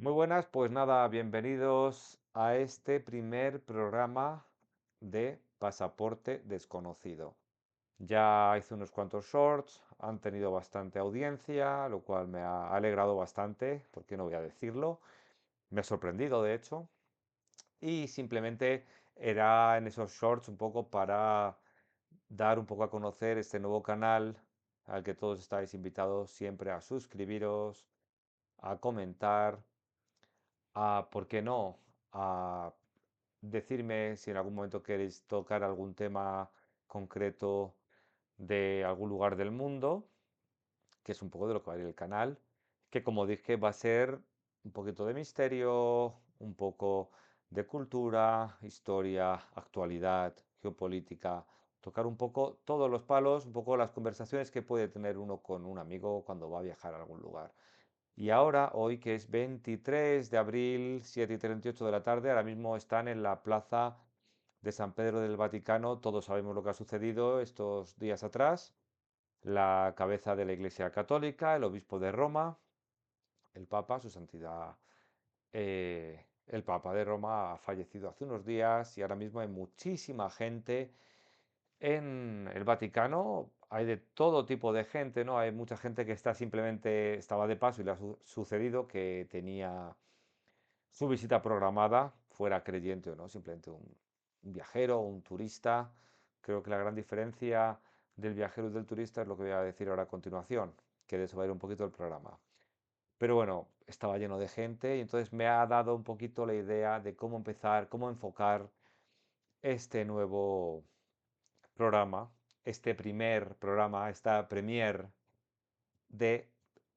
Muy buenas, pues nada, bienvenidos a este primer programa de Pasaporte Desconocido. Ya hice unos cuantos shorts, han tenido bastante audiencia, lo cual me ha alegrado bastante, ¿por qué no voy a decirlo? Me ha sorprendido, de hecho, y simplemente era en esos shorts un poco para dar un poco a conocer este nuevo canal al que todos estáis invitados siempre a suscribiros, a comentar ¿por qué no? A decirme si en algún momento queréis tocar algún tema concreto de algún lugar del mundo, que es un poco de lo que va a ir el canal, que como dije va a ser un poquito de misterio, un poco de cultura, historia, actualidad, geopolítica, tocar un poco todos los palos, un poco las conversaciones que puede tener uno con un amigo cuando va a viajar a algún lugar. Y ahora, hoy que es 23 de abril, 7:38 de la tarde, ahora mismo están en la plaza de San Pedro del Vaticano. Todos sabemos lo que ha sucedido estos días atrás. La cabeza de la Iglesia Católica, el obispo de Roma, el Papa, su santidad, el Papa de Roma ha fallecido hace unos días y ahora mismo hay muchísima gente en el Vaticano. Hay de todo tipo de gente, ¿no? Hay mucha gente que está simplemente, estaba de paso y le ha sucedido que tenía su visita programada, fuera creyente o no, simplemente un viajero, un turista. Creo que la gran diferencia del viajero y del turista es lo que voy a decir ahora a continuación, que de eso va a ir un poquito el programa. Pero bueno, estaba lleno de gente y entonces me ha dado un poquito la idea de cómo empezar, cómo enfocar este nuevo programa, este primer programa, esta premier de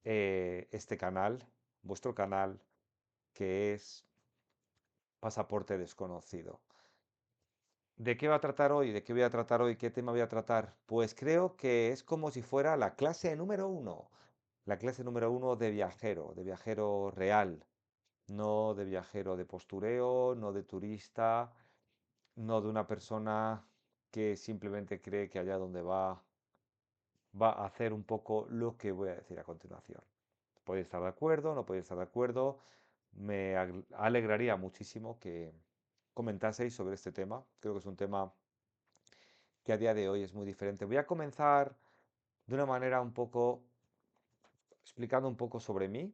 este canal, vuestro canal, que es Pasaporte Desconocido. ¿De qué va a tratar hoy? ¿De qué voy a tratar hoy? ¿Qué tema voy a tratar? Pues creo que es como si fuera la clase número uno, la clase número uno de viajero real, no de viajero de postureo, no de turista, no de una persona que simplemente cree que allá donde va a hacer un poco lo que voy a decir a continuación. Podéis estar de acuerdo, no podéis estar de acuerdo. Me alegraría muchísimo que comentaseis sobre este tema. Creo que es un tema que a día de hoy es muy diferente. Voy a comenzar de una manera un poco explicando un poco sobre mí,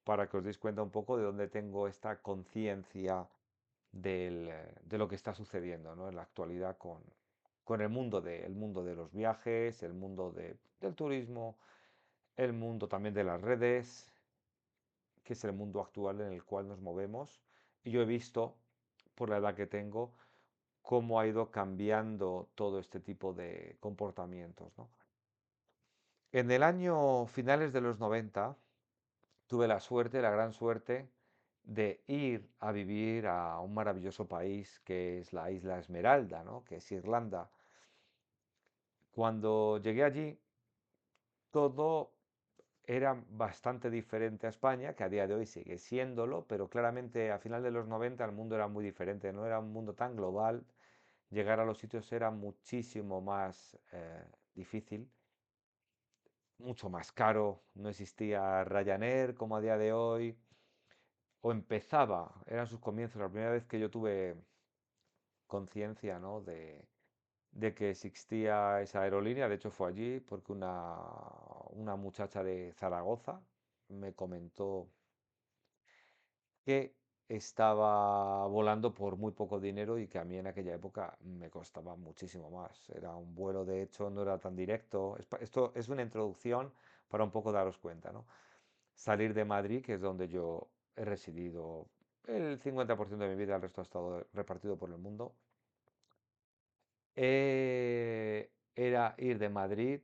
para que os deis cuenta un poco de dónde tengo esta conciencia de lo que está sucediendo, ¿no? En la actualidad con el mundo de los viajes, el mundo del turismo, el mundo también de las redes, que es el mundo actual en el cual nos movemos. Y yo he visto, por la edad que tengo, cómo ha ido cambiando todo este tipo de comportamientos, ¿no? En el año finales de los 90 tuve la suerte, la gran suerte, de ir a vivir a un maravilloso país que es la Isla Esmeralda, ¿no? Que es Irlanda. Cuando llegué allí, todo era bastante diferente a España, que a día de hoy sigue siéndolo, pero claramente a final de los 90 el mundo era muy diferente, no era un mundo tan global, llegar a los sitios era muchísimo más difícil, mucho más caro, no existía Ryanair como a día de hoy, o empezaba, eran sus comienzos, la primera vez que yo tuve conciencia, ¿no? de que existía esa aerolínea, de hecho fue allí porque una muchacha de Zaragoza me comentó que estaba volando por muy poco dinero y que a mí en aquella época me costaba muchísimo más. Era un vuelo, de hecho, no era tan directo. Esto es una introducción para un poco daros cuenta, ¿no? Salir de Madrid, que es donde yo he residido el 50% de mi vida, el resto ha estado repartido por el mundo. Era ir de Madrid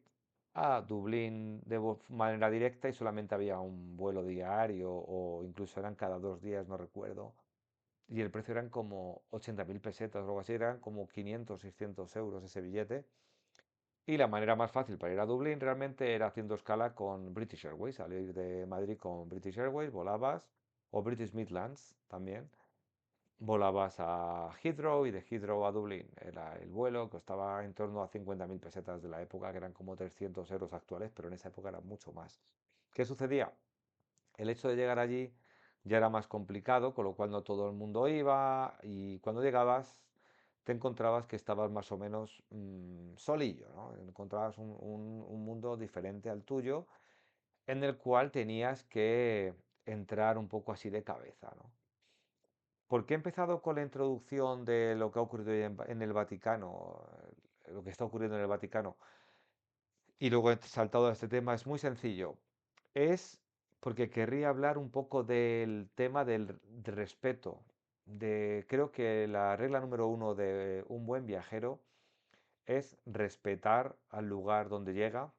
a Dublín de manera directa y solamente había un vuelo diario o incluso eran cada 2 días, no recuerdo. Y el precio eran como 80.000 pesetas o algo así, eran como 500, 600 euros ese billete. Y la manera más fácil para ir a Dublín realmente era haciendo escala con British Airways, salir de Madrid con British Airways, volabas, o British Midlands también, volabas a Heathrow y de Heathrow a Dublín. Era el vuelo, costaba en torno a 50.000 pesetas de la época, que eran como 300 euros actuales, pero en esa época era mucho más. ¿Qué sucedía? El hecho de llegar allí ya era más complicado, con lo cual no todo el mundo iba y cuando llegabas te encontrabas que estabas más o menos solillo, ¿no? Encontrabas un mundo diferente al tuyo en el cual tenías que entrar un poco así de cabeza, ¿no? ¿Por qué he empezado con la introducción de lo que ha ocurrido en el Vaticano, lo que está ocurriendo en el Vaticano? Y luego he saltado a este tema, es muy sencillo. Es porque querría hablar un poco del tema del respeto. Creo que la regla número uno de un buen viajero es respetar al lugar donde llega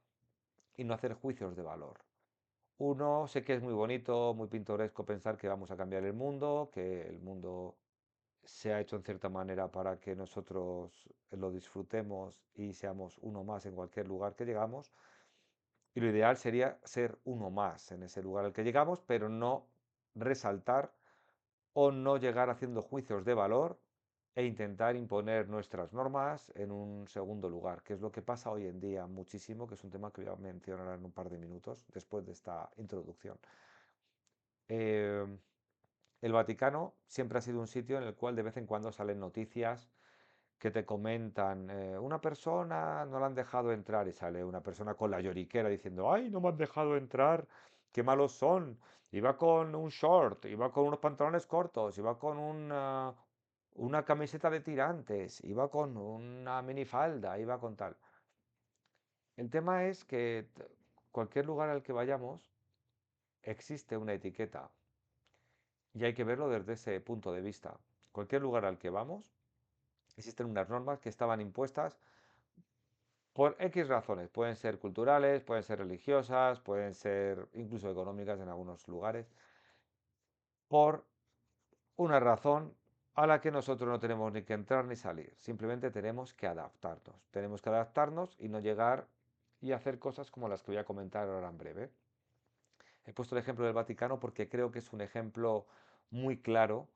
y no hacer juicios de valor. Uno, sé que es muy bonito, muy pintoresco pensar que vamos a cambiar el mundo, que el mundo se ha hecho en cierta manera para que nosotros lo disfrutemos y seamos uno más en cualquier lugar que llegamos. Y lo ideal sería ser uno más en ese lugar al que llegamos, pero no resaltar o no llegar haciendo juicios de valor e intentar imponer nuestras normas en un segundo lugar, que es lo que pasa hoy en día muchísimo, que es un tema que voy a mencionar en un par de minutos después de esta introducción. Eh, el Vaticano siempre ha sido un sitio en el cual de vez en cuando salen noticias que te comentan, una persona no la han dejado entrar y sale una persona con la lloriquera diciendo, ay, no me han dejado entrar, qué malos son. Iba con un short, iba con unos pantalones cortos, iba con una camiseta de tirantes, iba con una minifalda, iba con tal. El tema es que cualquier lugar al que vayamos existe una etiqueta y hay que verlo desde ese punto de vista. Cualquier lugar al que vamos, existen unas normas que estaban impuestas por X razones. Pueden ser culturales, pueden ser religiosas, pueden ser incluso económicas en algunos lugares. Por una razón a la que nosotros no tenemos ni que entrar ni salir. Simplemente tenemos que adaptarnos. Tenemos que adaptarnos y no llegar y hacer cosas como las que voy a comentar ahora en breve. He puesto el ejemplo del Vaticano porque creo que es un ejemplo muy claro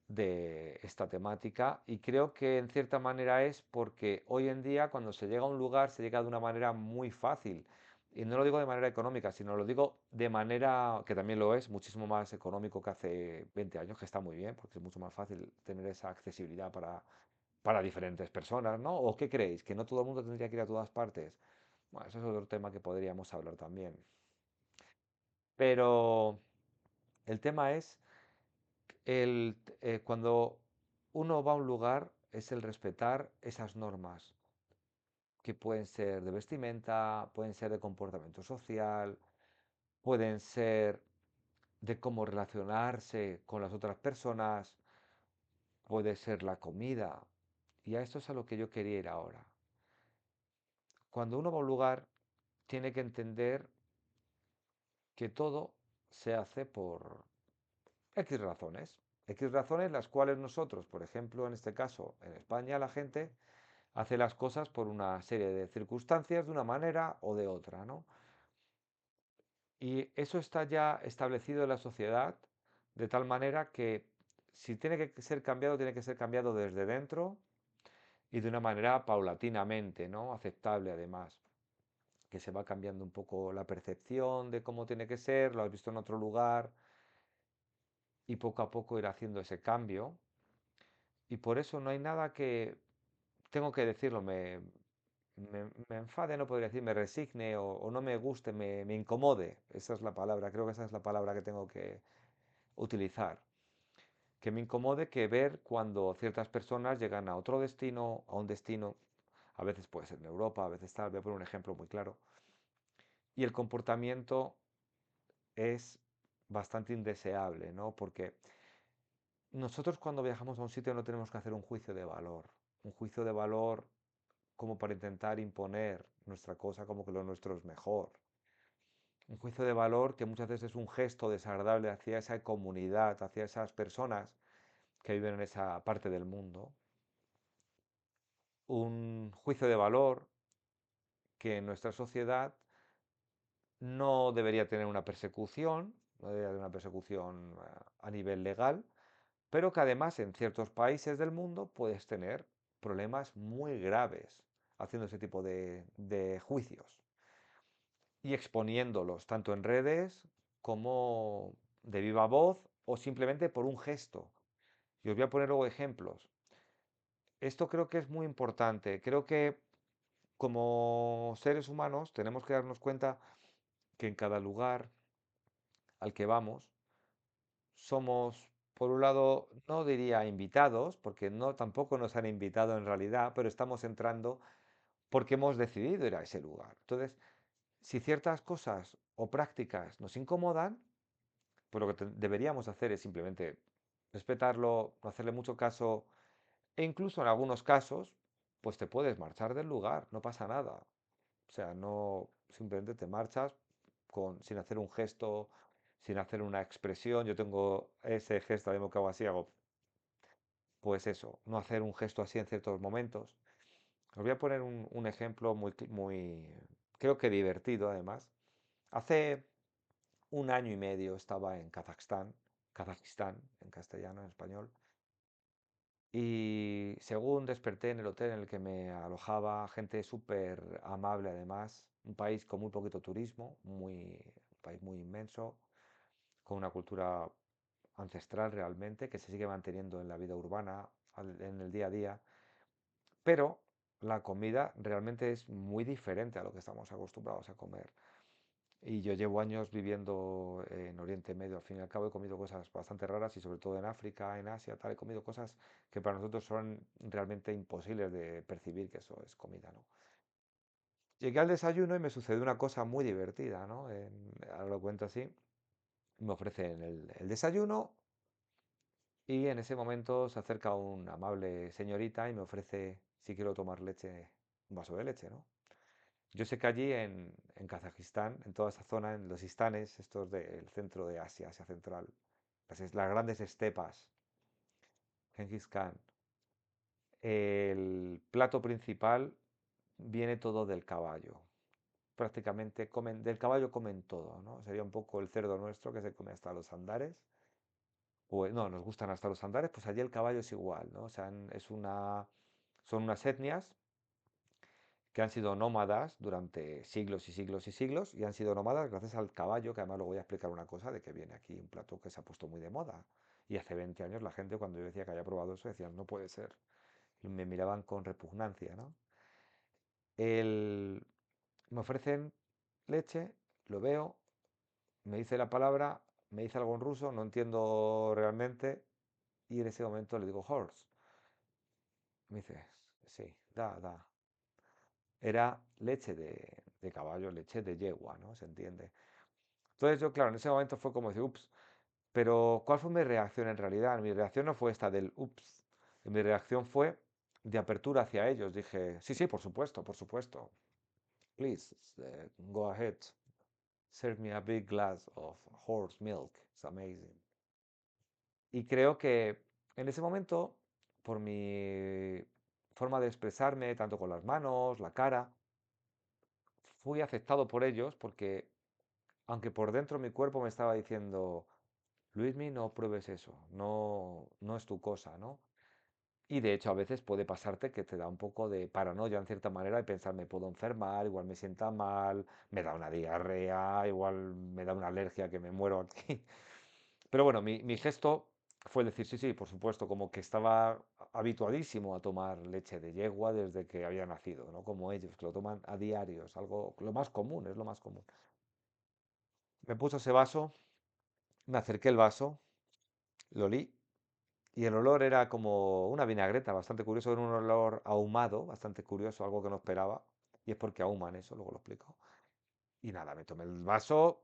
de esta temática y creo que en cierta manera es porque hoy en día cuando se llega a un lugar se llega de una manera muy fácil. Y no lo digo de manera económica, sino lo digo de manera que también lo es, muchísimo más económico que hace 20 años, que está muy bien, porque es mucho más fácil tener esa accesibilidad para diferentes personas, ¿no? ¿O qué creéis? ¿Que no todo el mundo tendría que ir a todas partes? Bueno, eso es otro tema que podríamos hablar también. Pero el tema es cuando uno va a un lugar es el respetar esas normas que pueden ser de vestimenta, pueden ser de comportamiento social, pueden ser de cómo relacionarse con las otras personas, puede ser la comida. Y a esto es a lo que yo quería ir ahora. Cuando uno va a un lugar, tiene que entender que todo se hace por X razones. X razones las cuales nosotros, por ejemplo, en este caso, en España, la gente hace las cosas por una serie de circunstancias, de una manera o de otra, ¿no? Y eso está ya establecido en la sociedad de tal manera que si tiene que ser cambiado, tiene que ser cambiado desde dentro y de una manera paulatinamente, ¿no? Aceptable además, que se va cambiando un poco la percepción de cómo tiene que ser, lo has visto en otro lugar y poco a poco ir haciendo ese cambio. Y por eso no hay nada que, tengo que decirlo, me enfade, no podría decir, me resigne o no me guste, me incomode. Esa es la palabra, creo que esa es la palabra que tengo que utilizar. Que me incomode que ver cuando ciertas personas llegan a otro destino, a un destino, a veces puede ser en Europa, a veces tal, voy a poner un ejemplo muy claro, y el comportamiento es bastante indeseable, ¿no? Porque nosotros cuando viajamos a un sitio no tenemos que hacer un juicio de valor como para intentar imponer nuestra cosa como que lo nuestro es mejor. Un juicio de valor que muchas veces es un gesto desagradable hacia esa comunidad, hacia esas personas que viven en esa parte del mundo. Un juicio de valor que en nuestra sociedad no debería tener una persecución, no debería tener una persecución a nivel legal, pero que además en ciertos países del mundo puedes tener problemas muy graves haciendo ese tipo de juicios y exponiéndolos tanto en redes como de viva voz o simplemente por un gesto. Y os voy a poner luego ejemplos. Esto creo que es muy importante. Creo que como seres humanos tenemos que darnos cuenta que en cada lugar al que vamos somos, por un lado, no diría invitados, porque no tampoco nos han invitado en realidad, pero estamos entrando porque hemos decidido ir a ese lugar. Entonces, si ciertas cosas o prácticas nos incomodan, pues lo que deberíamos hacer es simplemente respetarlo, no hacerle mucho caso e incluso en algunos casos, pues te puedes marchar del lugar, no pasa nada. O sea, no simplemente te marchas sin hacer un gesto, sin hacer una expresión. Yo tengo ese gesto, mismo que hago así, hago pues eso, no hacer un gesto así en ciertos momentos. Os voy a poner un ejemplo muy, creo que divertido además. Hace un año y medio estaba en Kazajistán, en castellano, en español, y según desperté en el hotel en el que me alojaba, gente súper amable además, un país con muy poquito turismo, un país muy inmenso, con una cultura ancestral realmente, que se sigue manteniendo en la vida urbana, en el día a día, pero la comida realmente es muy diferente a lo que estamos acostumbrados a comer. Y yo llevo años viviendo en Oriente Medio, al fin y al cabo he comido cosas bastante raras y sobre todo en África, en Asia, tal, he comido cosas que para nosotros son realmente imposibles de percibir que eso es comida, ¿no? Llegué al desayuno y me sucedió una cosa muy divertida, ¿no? Ahora lo cuento así, me ofrecen el desayuno y en ese momento se acerca una amable señorita y me ofrece si quiero tomar leche, un vaso de leche, ¿no? Yo sé que allí en Kazajistán, en toda esa zona, en los istanes, estos del centro de Asia, Asia Central, las grandes estepas, Genghis Khan, el plato principal viene todo del caballo. Prácticamente del caballo comen todo, ¿no? Sería un poco el cerdo nuestro que se come hasta los andares. Pues no, nos gustan hasta los andares, pues allí el caballo es igual, ¿no? O sea, son unas etnias que han sido nómadas durante siglos y siglos y siglos y han sido nómadas gracias al caballo, que además luego voy a explicar una cosa de que viene aquí un plato que se ha puesto muy de moda. Y hace 20 años la gente cuando yo decía que había probado eso decían, no puede ser. Y me miraban con repugnancia, ¿no? El- Me ofrecen leche, lo veo, me dice la palabra, me dice algo en ruso, no entiendo realmente y en ese momento le digo horse. Me dice, sí, da. Era leche de caballo, leche de yegua, ¿no? ¿Se entiende? Entonces yo, claro, en ese momento fue como decir, ups, pero ¿cuál fue mi reacción en realidad? Mi reacción no fue esta del ups, mi reacción fue de apertura hacia ellos. Dije, sí, sí, por supuesto. Please, go ahead. Serve me a big glass of horse milk. It's amazing. Y creo que en ese momento, por mi forma de expresarme, tanto con las manos, la cara, fui aceptado por ellos porque, aunque por dentro mi cuerpo me estaba diciendo, Luismi, no pruebes eso, no es tu cosa, ¿no? Y de hecho a veces puede pasarte que te da un poco de paranoia en cierta manera y pensar, me puedo enfermar, igual me sienta mal, me da una diarrea, igual me da una alergia que me muero aquí. Pero bueno, mi gesto fue decir, sí, sí, por supuesto, como que estaba habituadísimo a tomar leche de yegua desde que había nacido, ¿no? Como ellos, que lo toman a diario, es algo lo más común, es lo más común. Me puso ese vaso, me acerqué el vaso, lo olí y el olor era como una vinagreta, bastante curioso, era un olor ahumado, bastante curioso, algo que no esperaba, y es porque ahuman eso, luego lo explico. Y nada, me tomé el vaso,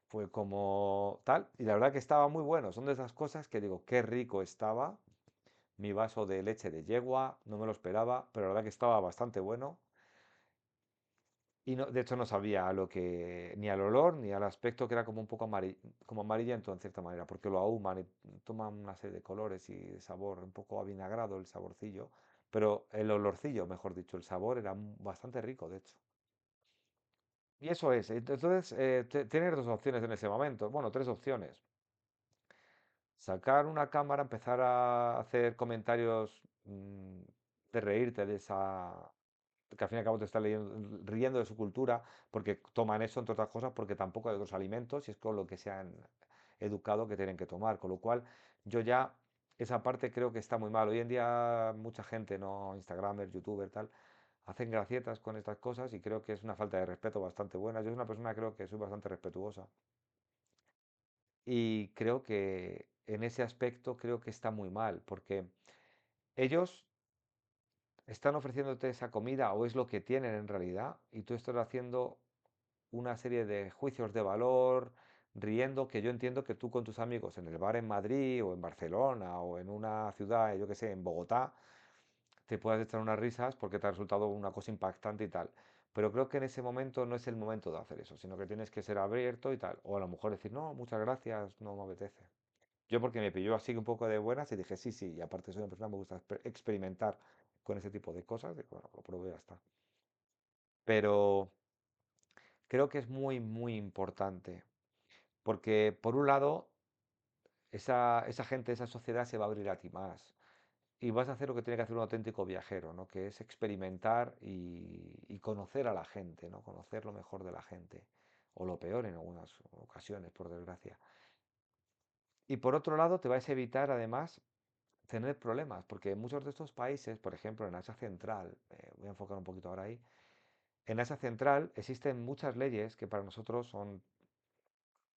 fue como tal, y la verdad que estaba muy bueno, son de esas cosas que digo, qué rico estaba mi vaso de leche de yegua, no me lo esperaba, pero la verdad que estaba bastante bueno. Y de hecho no sabía ni al olor ni al aspecto que era como un poco como amarillento en cierta manera, porque lo ahuman y toman una serie de colores y de sabor, un poco avinagrado el saborcillo, pero el olorcillo, mejor dicho, el sabor era bastante rico, de hecho. Y eso es, entonces tienes dos opciones en ese momento, bueno, tres opciones. Sacar una cámara, empezar a hacer comentarios de reírte de esa, que al fin y al cabo te está riendo de su cultura, porque toman eso, entre otras cosas, porque tampoco hay otros alimentos y es con lo que se han educado que tienen que tomar. Con lo cual, yo ya esa parte creo que está muy mal. Hoy en día mucha gente, ¿no? Instagramer, youtuber, tal, hacen gracietas con estas cosas y creo que es una falta de respeto bastante buena. Yo soy una persona creo que soy bastante respetuosa y creo que en ese aspecto creo que está muy mal porque ellos están ofreciéndote esa comida o es lo que tienen en realidad y tú estás haciendo una serie de juicios de valor, riendo, que yo entiendo que tú con tus amigos en el bar en Madrid o en Barcelona o en una ciudad, yo que sé, en Bogotá, te puedas echar unas risas porque te ha resultado una cosa impactante y tal. Pero creo que en ese momento no es el momento de hacer eso, sino que tienes que ser abierto y tal. O a lo mejor decir, no, muchas gracias, no me apetece. Yo porque me pilló así un poco de buenas y dije, sí, sí, y aparte soy una persona que me gusta experimentar con ese tipo de cosas, digo, bueno, lo pruebo y ya está. Pero creo que es muy, muy importante, porque por un lado, esa gente, esa sociedad se va a abrir a ti más. Y vas a hacer lo que tiene que hacer un auténtico viajero, ¿no? Que es experimentar y conocer a la gente, ¿no? Conocer lo mejor de la gente, o lo peor en algunas ocasiones, por desgracia. Y por otro lado, te vais a evitar además tener problemas, porque en muchos de estos países, por ejemplo en Asia Central, voy a enfocar un poquito ahora ahí, en Asia Central existen muchas leyes que para nosotros son,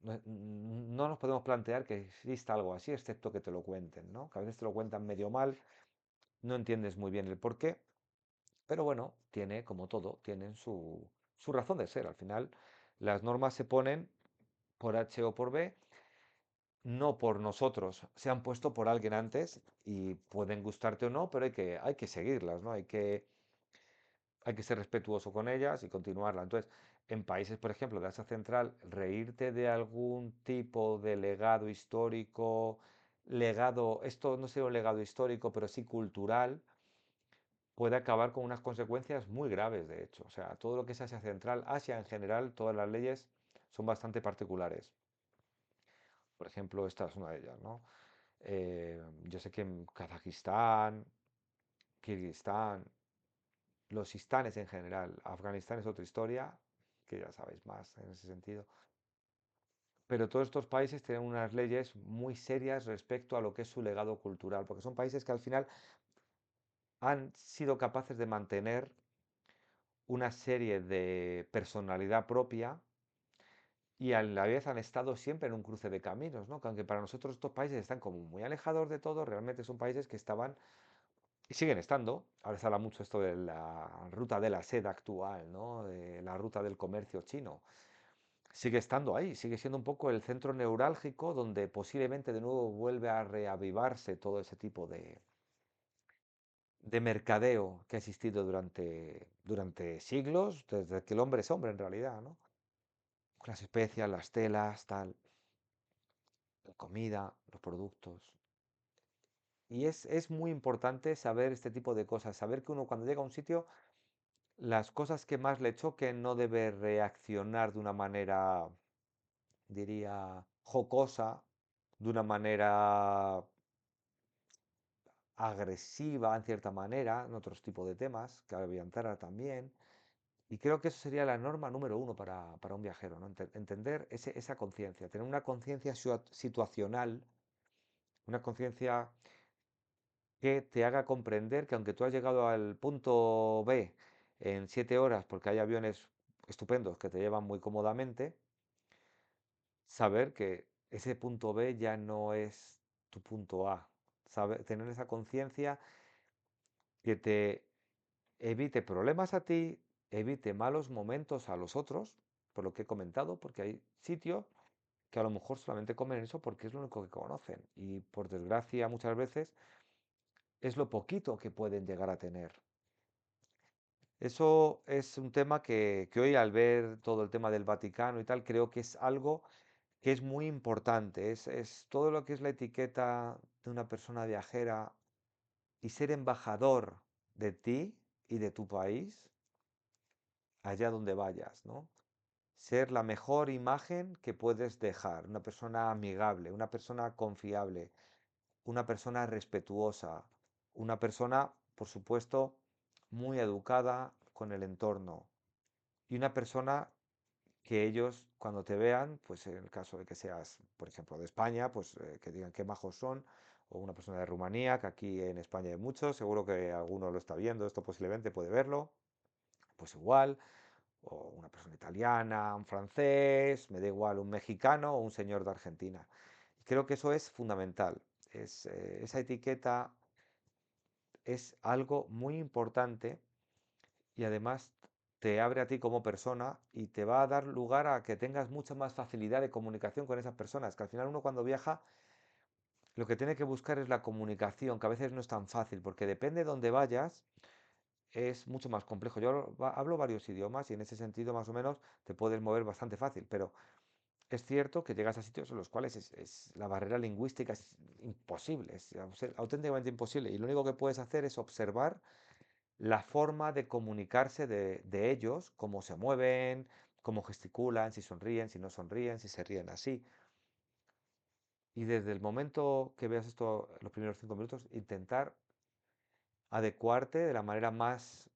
no nos podemos plantear que exista algo así, excepto que te lo cuenten, ¿no? Que a veces te lo cuentan medio mal, no entiendes muy bien el porqué, pero bueno, tiene, como todo, tienen su razón de ser. Al final, las normas se ponen por H o por B, no por nosotros. Se han puesto por alguien antes y pueden gustarte o no, pero hay que seguirlas, ¿no? Hay que ser respetuoso con ellas y continuarlas. Entonces, en países, por ejemplo, de Asia Central, reírte de algún tipo de legado histórico, legado, esto no sería un legado histórico, pero sí cultural, puede acabar con unas consecuencias muy graves, de hecho. O sea, todo lo que es Asia Central, Asia en general, todas las leyes son bastante particulares. Por ejemplo, esta es una de ellas, ¿no? Yo sé que en Kazajistán, Kirguistán, los istanes en general, Afganistán es otra historia, que ya sabéis más en ese sentido. Pero todos estos países tienen unas leyes muy serias respecto a lo que es su legado cultural, porque son países que al final han sido capaces de mantener una serie de personalidad propia y a la vez han estado siempre en un cruce de caminos, ¿no? Que aunque para nosotros estos países están como muy alejados de todo, realmente son países que estaban y siguen estando. Ahora se habla mucho esto de la ruta de la seda actual, ¿no? De la ruta del comercio chino. Sigue estando ahí, sigue siendo un poco el centro neurálgico donde posiblemente de nuevo vuelve a reavivarse todo ese tipo de mercadeo que ha existido durante siglos, desde que el hombre es hombre en realidad, ¿no? Las especias, las telas, tal, la comida, los productos. Y es muy importante saber este tipo de cosas, saber que uno cuando llega a un sitio, las cosas que más le choquen no debe reaccionar de una manera, diría, jocosa, de una manera agresiva en cierta manera, en otros tipos de temas, que ahora voy a entrar también. Y creo que eso sería la norma número uno para un viajero, ¿no? Entender esa conciencia, tener una conciencia situacional, una conciencia que te haga comprender que aunque tú has llegado al punto B en 7 horas, porque hay aviones estupendos que te llevan muy cómodamente, saber que ese punto B ya no es tu punto A. Tener esa conciencia que te evite problemas a ti, evite malos momentos a los otros, por lo que he comentado, porque hay sitios que a lo mejor solamente comen eso porque es lo único que conocen y por desgracia muchas veces es lo poquito que pueden llegar a tener. Eso es un tema que hoy al ver todo el tema del Vaticano y tal, creo que es algo que es muy importante. Es todo lo que es la etiqueta de una persona viajera y ser embajador de ti y de tu país allá donde vayas, ¿no? Ser la mejor imagen que puedes dejar, una persona amigable, una persona confiable, una persona respetuosa, una persona, por supuesto, muy educada con el entorno y una persona que ellos cuando te vean, pues en el caso de que seas, por ejemplo, de España, pues que digan qué majos son, o una persona de Rumanía, que aquí en España hay muchos, seguro que alguno lo está viendo, esto posiblemente puede verlo, pues igual, o una persona italiana, un francés, me da igual, un mexicano o un señor de Argentina. Y creo que eso es fundamental. Esa etiqueta es algo muy importante y además te abre a ti como persona y te va a dar lugar a que tengas mucha más facilidad de comunicación con esas personas, que al final uno cuando viaja lo que tiene que buscar es la comunicación, que a veces no es tan fácil, porque depende de dónde vayas, es mucho más complejo. Yo hablo varios idiomas y en ese sentido más o menos te puedes mover bastante fácil, pero es cierto que llegas a sitios en los cuales la barrera lingüística es imposible, es auténticamente imposible y lo único que puedes hacer es observar la forma de comunicarse de ellos, cómo se mueven, cómo gesticulan, si sonríen, si no sonríen, si se ríen así. Y desde el momento que veas esto, los primeros 5 minutos, intentar adecuarte de la manera más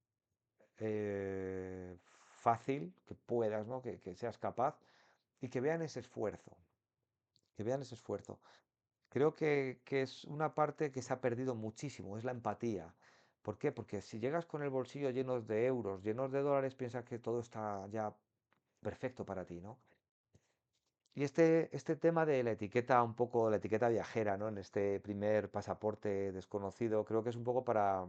eh, fácil que puedas, ¿no? Que seas capaz y que vean ese esfuerzo, que vean ese esfuerzo. Creo que es una parte que se ha perdido muchísimo, es la empatía. ¿Por qué? Porque si llegas con el bolsillo llenos de euros, llenos de dólares, piensas que todo está ya perfecto para ti, ¿no? Y este tema de la etiqueta, un poco la etiqueta viajera, ¿no? En este primer pasaporte desconocido, creo que es un poco para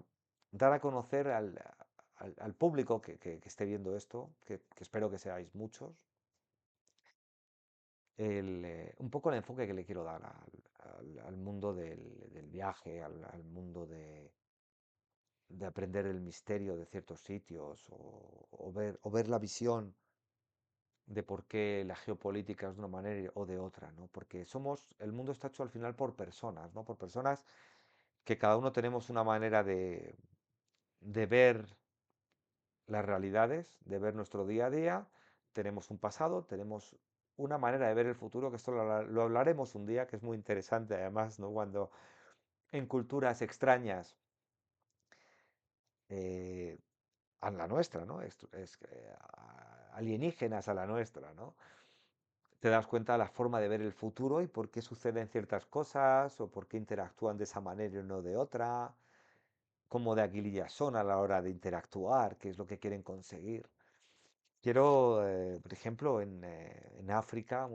dar a conocer al público que esté viendo esto, que espero que seáis muchos, un poco el enfoque que le quiero dar al mundo del viaje, al mundo de aprender el misterio de ciertos sitios o ver la visión de por qué la geopolítica es de una manera o de otra, ¿no? Porque el mundo está hecho al final por personas, ¿no? Por personas que cada uno tenemos una manera de ver las realidades, de ver nuestro día a día, tenemos un pasado, tenemos una manera de ver el futuro, que esto lo hablaremos un día, que es muy interesante además, ¿no? Cuando en culturas extrañas eh, a la nuestra, ¿no? Alienígenas a la nuestra, ¿no? Te das cuenta de la forma de ver el futuro y por qué suceden ciertas cosas o por qué interactúan de esa manera y no de otra, cómo de aguilillas son a la hora de interactuar, qué es lo que quieren conseguir. Quiero, por ejemplo, en África,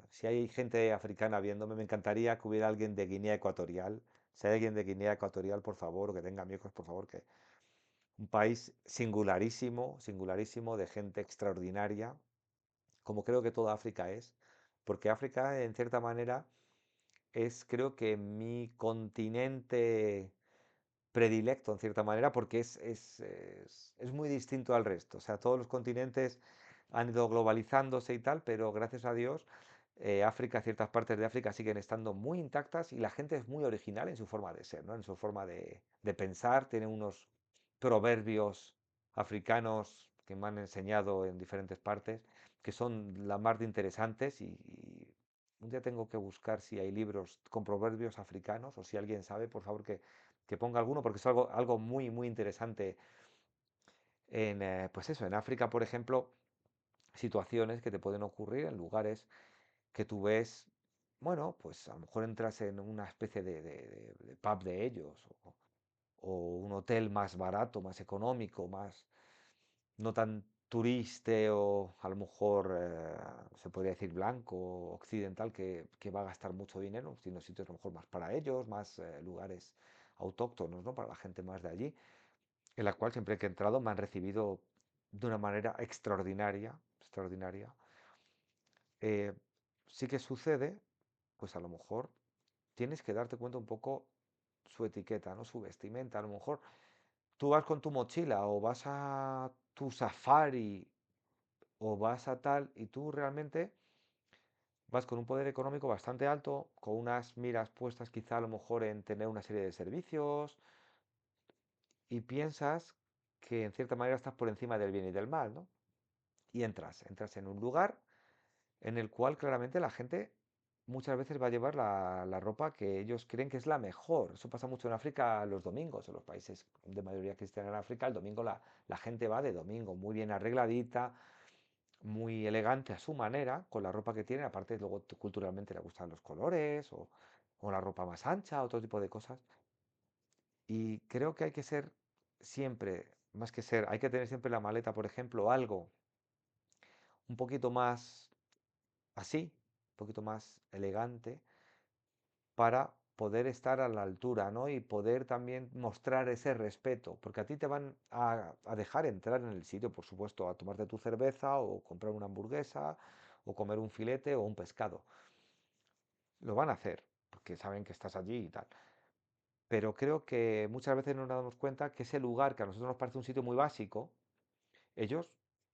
si hay gente africana viéndome, me encantaría que hubiera alguien de Guinea Ecuatorial. Si hay alguien de Guinea Ecuatorial, por favor, o que tenga amigos, por favor, que un país singularísimo, singularísimo, de gente extraordinaria, como creo que toda África es, porque África, en cierta manera, es creo que mi continente predilecto, en cierta manera, porque es muy distinto al resto. O sea, todos los continentes han ido globalizándose y tal, pero gracias a Dios, África, ciertas partes de África siguen estando muy intactas y la gente es muy original en su forma de ser, ¿no? En su forma de pensar. Tiene unos proverbios africanos que me han enseñado en diferentes partes, que son la más de interesantes y un día tengo que buscar si hay libros con proverbios africanos o si alguien sabe, por favor, que ponga alguno, porque es algo muy, muy interesante pues eso, en África, por ejemplo, situaciones que te pueden ocurrir en lugares que tú ves, bueno, pues a lo mejor entras en una especie de pub de ellos o un hotel más barato, más económico, más no tan turiste o a lo mejor se podría decir blanco o occidental que va a gastar mucho dinero, sino sitios a lo mejor más para ellos, más lugares autóctonos, ¿no? Para la gente más de allí, en la cual siempre que he entrado me han recibido de una manera extraordinaria, extraordinaria. Eh, sí que sucede, pues a lo mejor tienes que darte cuenta un poco su etiqueta, ¿no? Su vestimenta. A lo mejor tú vas con tu mochila o vas a tu safari o vas a tal y tú realmente vas con un poder económico bastante alto, con unas miras puestas quizá a lo mejor en tener una serie de servicios y piensas que en cierta manera estás por encima del bien y del mal, ¿no? Y entras en un lugar en el cual claramente la gente muchas veces va a llevar la ropa que ellos creen que es la mejor. Eso pasa mucho en África los domingos, en los países de mayoría cristiana en África, el domingo la gente va de domingo, muy bien arregladita, muy elegante a su manera, con la ropa que tiene, aparte luego culturalmente le gustan los colores o la ropa más ancha, otro tipo de cosas. Y creo que hay que ser siempre, más que ser, hay que tener siempre en la maleta, por ejemplo, algo un poquito más así, un poquito más elegante, para poder estar a la altura, ¿no? Y poder también mostrar ese respeto, porque a ti te van a dejar entrar en el sitio, por supuesto, a tomarte tu cerveza o comprar una hamburguesa o comer un filete o un pescado. Lo van a hacer, porque saben que estás allí y tal. Pero creo que muchas veces no nos damos cuenta que ese lugar que a nosotros nos parece un sitio muy básico, ellos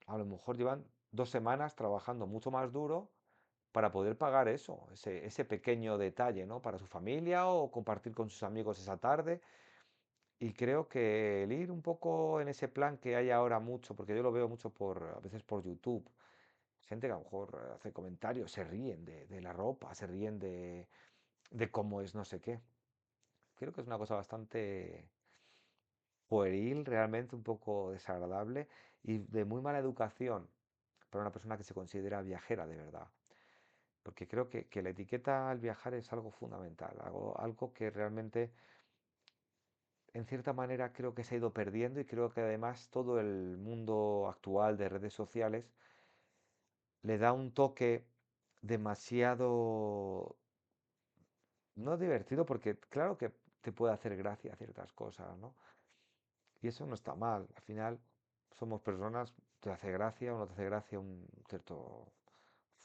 a lo mejor llevan 2 semanas trabajando mucho más duro para poder pagar eso, ese pequeño detalle, ¿no? Para su familia o compartir con sus amigos esa tarde. Y creo que el ir un poco en ese plan que hay ahora mucho, porque yo lo veo mucho a veces por YouTube, gente que a lo mejor hace comentarios, se ríen de la ropa, se ríen de cómo es no sé qué. Creo que es una cosa bastante pueril, realmente un poco desagradable y de muy mala educación para una persona que se considera viajera de verdad. Porque creo que la etiqueta al viajar es algo fundamental, algo que realmente, en cierta manera, creo que se ha ido perdiendo y creo que además todo el mundo actual de redes sociales le da un toque demasiado, no divertido, porque claro que te puede hacer gracia ciertas cosas, ¿no? Y eso no está mal. Al final somos personas, te hace gracia o no te hace gracia un cierto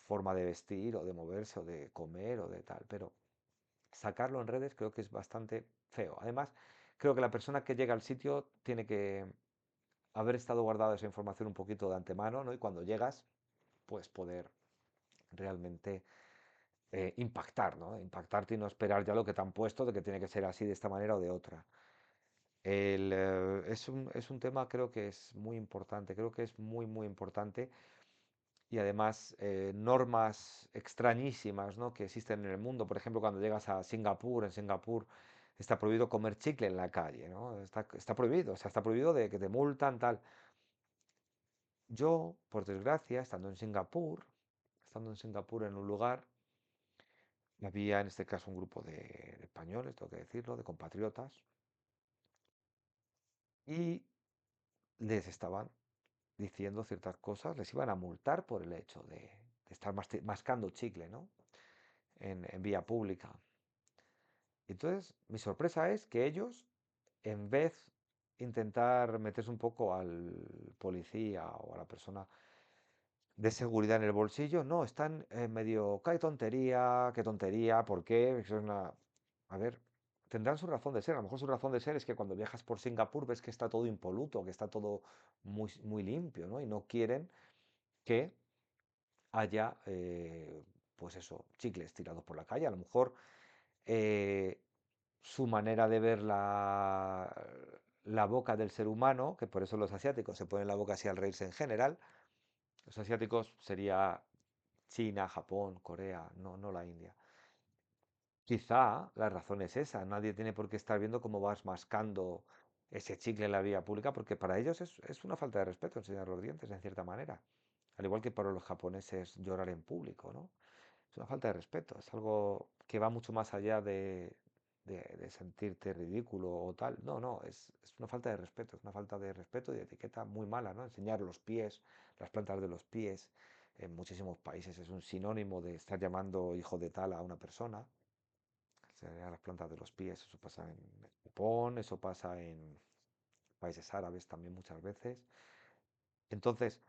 forma de vestir o de moverse o de comer o de tal, pero sacarlo en redes creo que es bastante feo. Además, creo que la persona que llega al sitio tiene que haber estado guardada esa información un poquito de antemano, ¿no? Y cuando llegas, pues poder realmente impactar, ¿no? Impactarte y no esperar ya lo que te han puesto de que tiene que ser así de esta manera o de otra. Es un tema creo que es muy importante, creo que es muy, muy importante y además normas extrañísimas, ¿no? Que existen en el mundo. Por ejemplo, cuando llegas a Singapur, en Singapur está prohibido comer chicle en la calle, ¿no? Está prohibido, o sea, está prohibido de que te multan, tal. Yo, por desgracia, estando en Singapur en un lugar, había en este caso un grupo de españoles, tengo que decirlo, de compatriotas, y les estaban diciendo ciertas cosas, les iban a multar por el hecho de estar mascando chicle, ¿no? En vía pública. Entonces, mi sorpresa es que ellos, en vez de intentar meterse un poco al policía o a la persona de seguridad en el bolsillo, no, están medio, qué tontería, ¿por qué? Eso es una... A ver, tendrán su razón de ser. A lo mejor su razón de ser es que cuando viajas por Singapur ves que está todo impoluto, que está todo muy, muy limpio, ¿no? Y no quieren que haya, pues eso, chicles tirados por la calle. A lo mejor eh, su manera de ver la boca del ser humano, que por eso los asiáticos se ponen la boca así al reírse en general, los asiáticos sería China, Japón, Corea, no, no la India. Quizá la razón es esa, nadie tiene por qué estar viendo cómo vas mascando ese chicle en la vía pública, porque para ellos es una falta de respeto enseñar los dientes, en cierta manera. Al igual que para los japoneses llorar en público, ¿no? Es una falta de respeto, es algo que va mucho más allá de sentirte ridículo o tal. No, no, es una falta de respeto, es una falta de respeto y de etiqueta muy mala, ¿no? Enseñar los pies, las plantas de los pies, en muchísimos países es un sinónimo de estar llamando hijo de tal a una persona. Enseñar las plantas de los pies, eso pasa en Japón, eso pasa en países árabes también muchas veces. Entonces,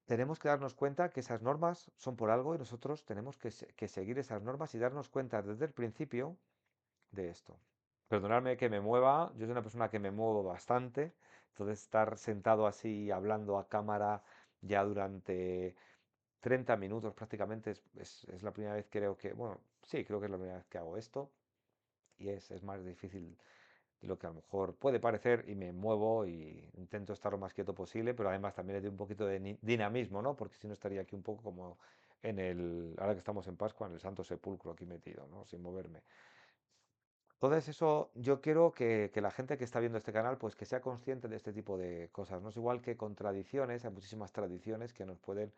tenemos que darnos cuenta que esas normas son por algo y nosotros tenemos que seguir esas normas y darnos cuenta desde el principio de esto. Perdonadme que me mueva, yo soy una persona que me muevo bastante, entonces estar sentado así hablando a cámara ya durante 30 minutos prácticamente es la primera vez creo que, bueno, sí, creo que es la primera vez que hago esto y es más difícil de lo que a lo mejor puede parecer y me muevo y intento estar lo más quieto posible, pero además también le doy un poquito de dinamismo, ¿no? Porque si no estaría aquí un poco como ahora que estamos en Pascua, en el Santo Sepulcro aquí metido, ¿no? Sin moverme. Entonces eso yo quiero que la gente que está viendo este canal pues que sea consciente de este tipo de cosas. No es igual que con tradiciones, hay muchísimas tradiciones que nos pueden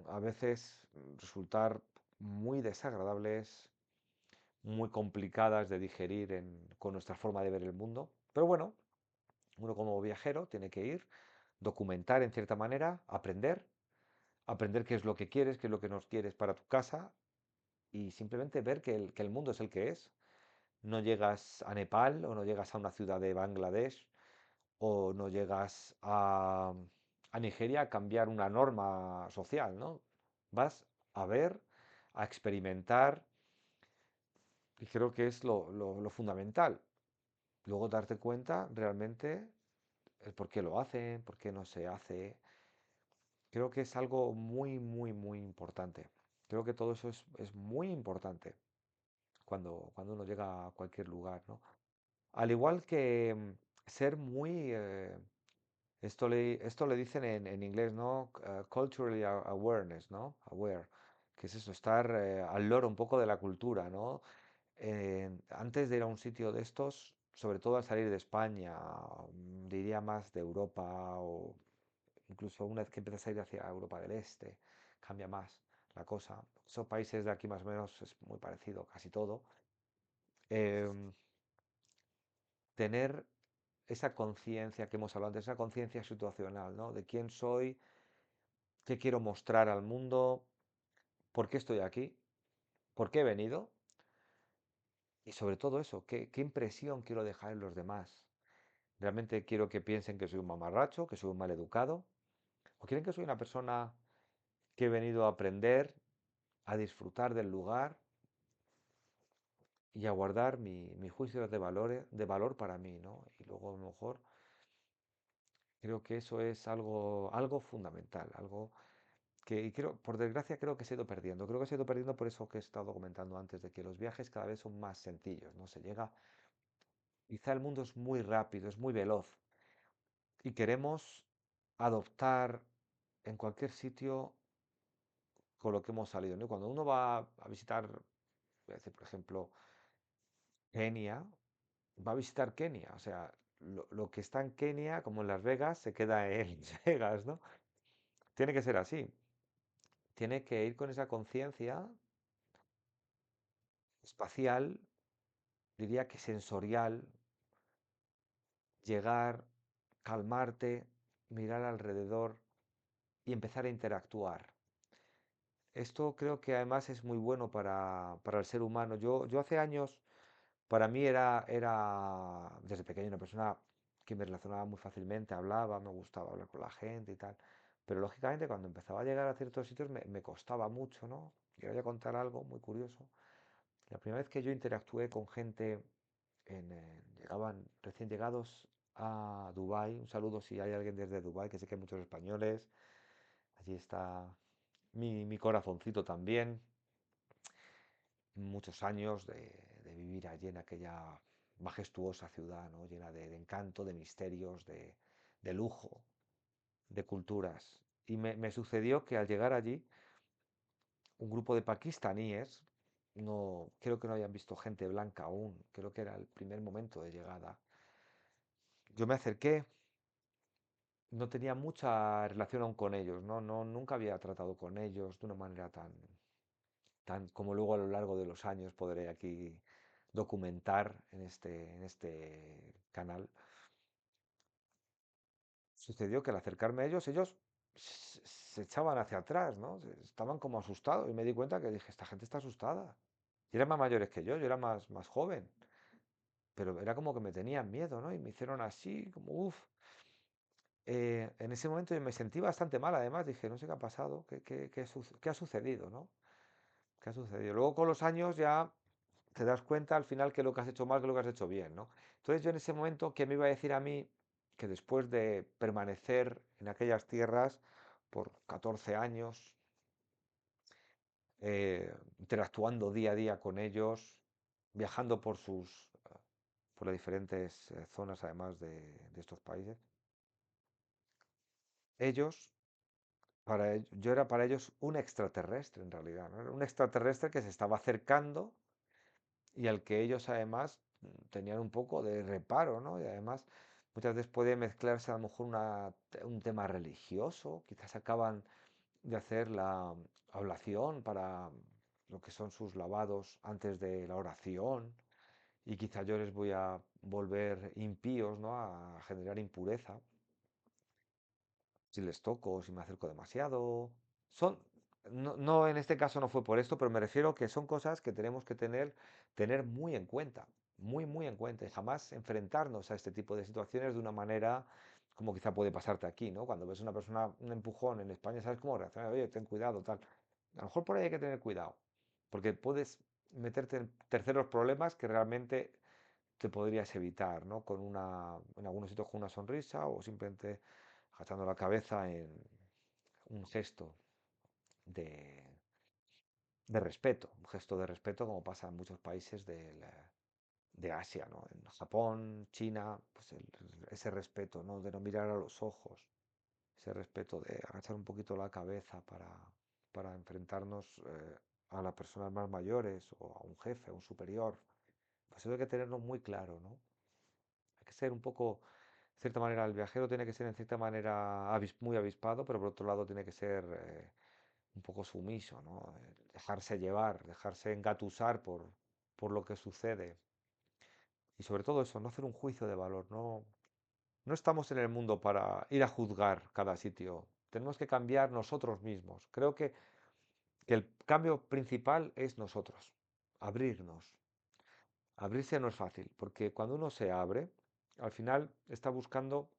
a veces resultar muy desagradables, muy complicadas de digerir con nuestra forma de ver el mundo. Pero bueno, uno como viajero tiene que ir, documentar en cierta manera, aprender qué es lo que quieres, qué es lo que no quieres para tu casa y simplemente ver que el mundo es el que es. No llegas a Nepal o no llegas a una ciudad de Bangladesh o no llegas a Nigeria a cambiar una norma social, ¿no? Vas a ver, a experimentar y creo que es lo fundamental. Luego darte cuenta realmente el por qué lo hacen, por qué no se hace. Creo que es algo muy, muy, muy importante. Creo que todo eso es muy importante cuando uno llega a cualquier lugar, ¿no? Al igual que ser muy, esto le dicen en inglés, ¿no? Culturally awareness, ¿no? Aware, que es eso, estar al loro un poco de la cultura, ¿no? Antes de ir a un sitio de estos, sobre todo al salir de España, diría más de Europa o incluso una vez que empiezas a ir hacia Europa del Este, cambia más la cosa. Esos países de aquí más o menos es muy parecido, casi todo. Em, Tener esa conciencia que hemos hablado antes, esa conciencia situacional, ¿no? De quién soy, qué quiero mostrar al mundo, por qué estoy aquí, por qué he venido y sobre todo eso, qué impresión quiero dejar en los demás. ¿Realmente quiero que piensen que soy un mamarracho, que soy un mal educado? ¿O quieren que soy una persona que he venido a aprender, a disfrutar del lugar y a guardar mi juicio de valor para mí, ¿no? Y luego a lo mejor creo que eso es algo fundamental, algo que y creo, por desgracia creo que se ha ido perdiendo. Creo que se ha ido perdiendo por eso que he estado comentando antes, de que los viajes cada vez son más sencillos, ¿no? Se llega, quizá el mundo es muy rápido, es muy veloz y queremos adoptar en cualquier sitio con lo que hemos salido, ¿no? Cuando uno va a visitar, voy a decir, por ejemplo, Kenia, va a visitar Kenia, o sea, lo que está en Kenia, como en Las Vegas, se queda en Las Vegas, ¿no? Tiene que ser así. Tiene que ir con esa conciencia espacial, diría que sensorial, llegar, calmarte, mirar alrededor y empezar a interactuar. Esto creo que además es muy bueno para el ser humano. Yo hace años, para mí era desde pequeño una persona que me relacionaba muy fácilmente, hablaba, me gustaba hablar con la gente y tal. Pero lógicamente cuando empezaba a llegar a ciertos sitios me costaba mucho, ¿no? Y voy a contar algo muy curioso. La primera vez que yo interactué con gente, llegaban recién llegados a Dubái, un saludo si hay alguien desde Dubái, que sé que hay muchos españoles, allí está mi corazoncito también, muchos años de vivir allí en aquella majestuosa ciudad, ¿no? Llena de encanto, de misterios, de lujo, de culturas. Y me sucedió que al llegar allí, un grupo de pakistaníes, no, creo que no habían visto gente blanca aún, creo que era el primer momento de llegada. Yo me acerqué, no tenía mucha relación aún con ellos, nunca había tratado con ellos de una manera tan como luego a lo largo de los años podré aquí documentar en este canal. Sucedió que al acercarme a ellos se echaban hacia atrás, ¿no? Estaban como asustados y me di cuenta que dije, esta gente está asustada. Y eran más mayores que yo era más joven, pero era como que me tenían miedo, ¿no? Y me hicieron así, como, uff. En ese momento yo me sentí bastante mal, además, dije, no sé qué ha pasado, qué ha sucedido, ¿no? ¿Qué ha sucedido? Luego con los años ya te das cuenta al final que lo que has hecho mal, que lo que has hecho bien, ¿no? Entonces yo en ese momento, ¿qué me iba a decir a mí que después de permanecer en aquellas tierras por 14 años, interactuando día a día con ellos, viajando por las diferentes zonas además de estos países, ellos yo era para ellos un extraterrestre en realidad, ¿no? Era un extraterrestre que se estaba acercando y al que ellos además tenían un poco de reparo, ¿no? Y además muchas veces puede mezclarse a lo mejor un tema religioso, quizás acaban de hacer la ablación para lo que son sus lavados antes de la oración, y quizá yo les voy a volver impíos, ¿no? A generar impureza si les toco, si me acerco demasiado. Son, no, en este caso no fue por esto, pero me refiero que son cosas que tenemos que tener muy en cuenta, muy en cuenta, y jamás enfrentarnos a este tipo de situaciones de una manera como quizá puede pasarte aquí, ¿no? Cuando ves a una persona, un empujón en España, sabes cómo reaccionar, oye, ten cuidado, tal. A lo mejor por ahí hay que tener cuidado, porque puedes meterte en terceros problemas que realmente te podrías evitar, ¿no? En algunos sitios con una sonrisa o simplemente agachando la cabeza en un gesto de, de respeto, un gesto de respeto como pasa en muchos países de Asia, ¿no? En Japón, China, pues ese respeto, ¿no? De no mirar a los ojos, ese respeto de agachar un poquito la cabeza para enfrentarnos a las personas más mayores o a un jefe, a un superior. Pues eso hay que tenerlo muy claro, ¿no? Hay que ser un poco, de cierta manera, el viajero tiene que ser en cierta manera muy avispado, pero por otro lado tiene que ser un poco sumiso, ¿no? Dejarse llevar, dejarse engatusar por lo que sucede. Y sobre todo eso, no hacer un juicio de valor. No estamos en el mundo para ir a juzgar cada sitio. Tenemos que cambiar nosotros mismos. Creo que el cambio principal es nosotros. Abrirnos. Abrirse no es fácil, porque cuando uno se abre, al final está buscando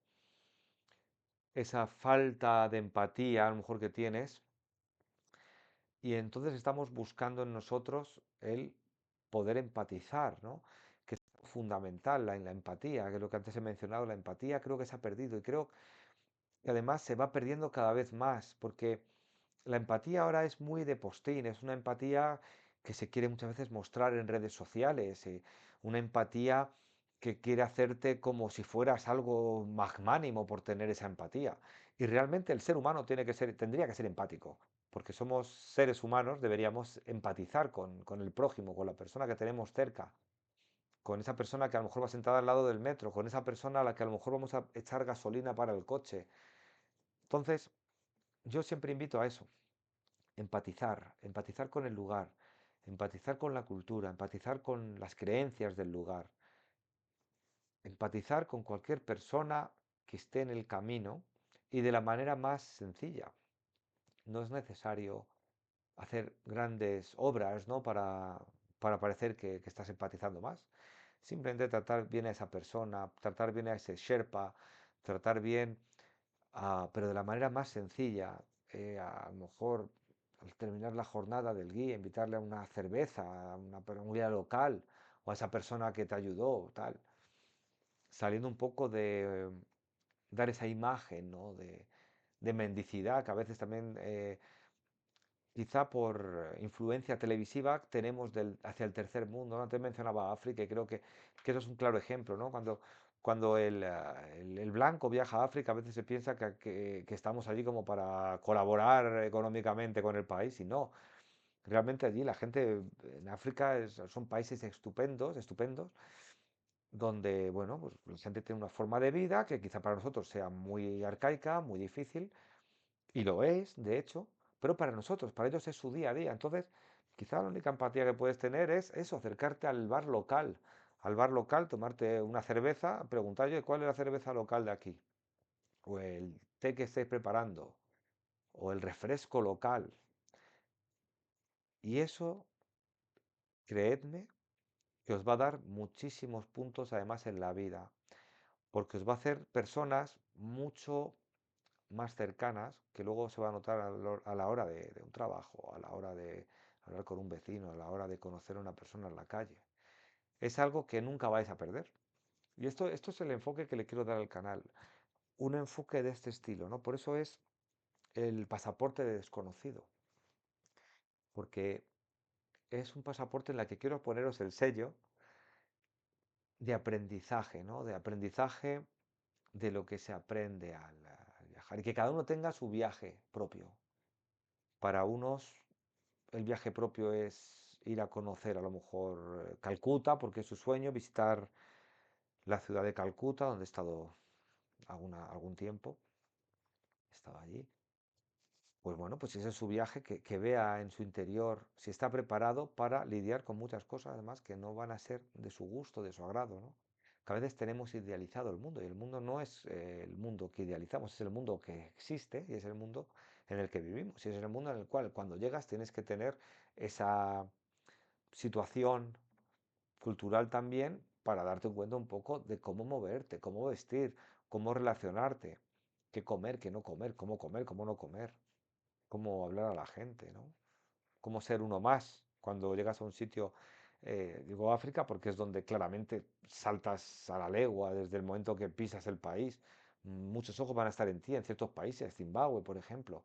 esa falta de empatía, a lo mejor que tienes, y entonces estamos buscando en nosotros el poder empatizar, ¿no? Que es fundamental la empatía, que es lo que antes he mencionado, la empatía creo que se ha perdido y creo que además se va perdiendo cada vez más, porque la empatía ahora es muy de postín, es una empatía que se quiere muchas veces mostrar en redes sociales, una empatía que quiere hacerte como si fueras algo magnánimo por tener esa empatía. Y realmente el ser humano tendría que ser empático, porque somos seres humanos, deberíamos empatizar con el prójimo, con la persona que tenemos cerca, con esa persona que a lo mejor va sentada al lado del metro, con esa persona a la que a lo mejor vamos a echar gasolina para el coche. Entonces, yo siempre invito a eso, empatizar con el lugar, empatizar con la cultura, empatizar con las creencias del lugar, empatizar con cualquier persona que esté en el camino y de la manera más sencilla. No es necesario hacer grandes obras, ¿no? Para parecer que estás empatizando más. Simplemente tratar bien a esa persona, tratar bien a ese Sherpa, tratar bien, pero de la manera más sencilla. A lo mejor al terminar la jornada del guía, invitarle a una cerveza, a un guía local o a esa persona que te ayudó, tal, saliendo un poco de dar esa imagen, ¿no? de mendicidad, que a veces también, quizá por influencia televisiva, tenemos hacia el tercer mundo, ¿no? Antes mencionaba África y creo que eso es un claro ejemplo, ¿no? Cuando el blanco viaja a África, a veces se piensa que estamos allí como para colaborar económicamente con el país, y no. Realmente allí la gente en África son países estupendos, estupendos, donde, bueno, pues la gente tiene una forma de vida que quizá para nosotros sea muy arcaica, muy difícil, y lo es, de hecho, pero para nosotros, para ellos es su día a día. Entonces, quizá la única empatía que puedes tener es eso, acercarte al bar local, tomarte una cerveza, preguntar, oye, ¿cuál es la cerveza local de aquí? O el té que estéis preparando, o el refresco local. Y eso, creedme, que os va a dar muchísimos puntos además en la vida, porque os va a hacer personas mucho más cercanas, que luego se va a notar a la hora de un trabajo, a la hora de hablar con un vecino, a la hora de conocer a una persona en la calle. Es algo que nunca vais a perder. Y esto es el enfoque que le quiero dar al canal. Un enfoque de este estilo, ¿no? Por eso es el pasaporte de desconocido. Porque es un pasaporte en el que quiero poneros el sello de aprendizaje, ¿no? De aprendizaje de lo que se aprende al viajar. Y que cada uno tenga su viaje propio. Para unos el viaje propio es ir a conocer a lo mejor Calcuta, porque es su sueño, visitar la ciudad de Calcuta, donde he estado algún tiempo, estaba allí. Pues bueno, pues ese es su viaje, que vea en su interior si está preparado para lidiar con muchas cosas, además, que no van a ser de su gusto, de su agrado, ¿no? Que a veces tenemos idealizado el mundo y el mundo no es el mundo que idealizamos, es el mundo que existe y es el mundo en el que vivimos y es el mundo en el cual cuando llegas tienes que tener esa situación cultural también para darte cuenta un poco de cómo moverte, cómo vestir, cómo relacionarte, qué comer, qué no comer, cómo no comer, cómo hablar a la gente, ¿no? Cómo ser uno más cuando llegas a un sitio, digo África, porque es donde claramente saltas a la legua desde el momento que pisas el país. Muchos ojos van a estar en ti en ciertos países, Zimbabue, por ejemplo.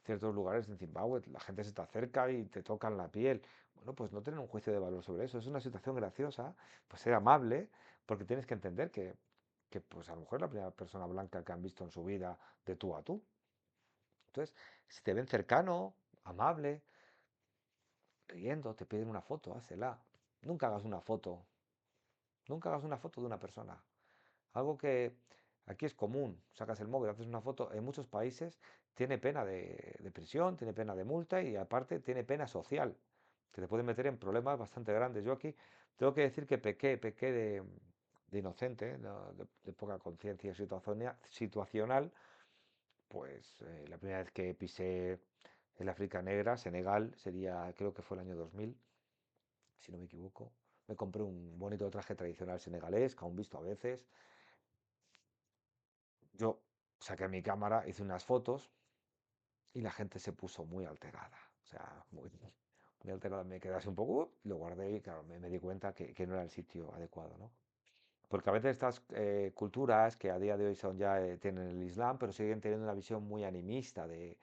Ciertos lugares en Zimbabue, la gente se te acerca y te tocan la piel. Bueno, pues no tener un juicio de valor sobre eso. Es una situación graciosa, pues ser amable, porque tienes que entender que pues a lo mejor es la primera persona blanca que han visto en su vida de tú a tú. Entonces, si te ven cercano, amable, riendo, te piden una foto, hazla. Nunca hagas una foto. Nunca hagas una foto de una persona. Algo que aquí es común. Sacas el móvil, haces una foto. En muchos países tiene pena de prisión, tiene pena de multa y aparte tiene pena social, que te puede meter en problemas bastante grandes. Yo aquí tengo que decir que pequé de inocente, ¿no? De poca conciencia situacional. Pues la primera vez que pisé el África Negra, Senegal, sería, creo que fue el año 2000, si no me equivoco. Me compré un bonito traje tradicional senegalés, que aún visto a veces. Yo saqué mi cámara, hice unas fotos y la gente se puso muy alterada. O sea, muy alterada. Me quedé así un poco, lo guardé y claro, me di cuenta que no era el sitio adecuado, ¿no? Porque a veces estas culturas que a día de hoy son ya tienen el Islam, pero siguen teniendo una visión muy animista de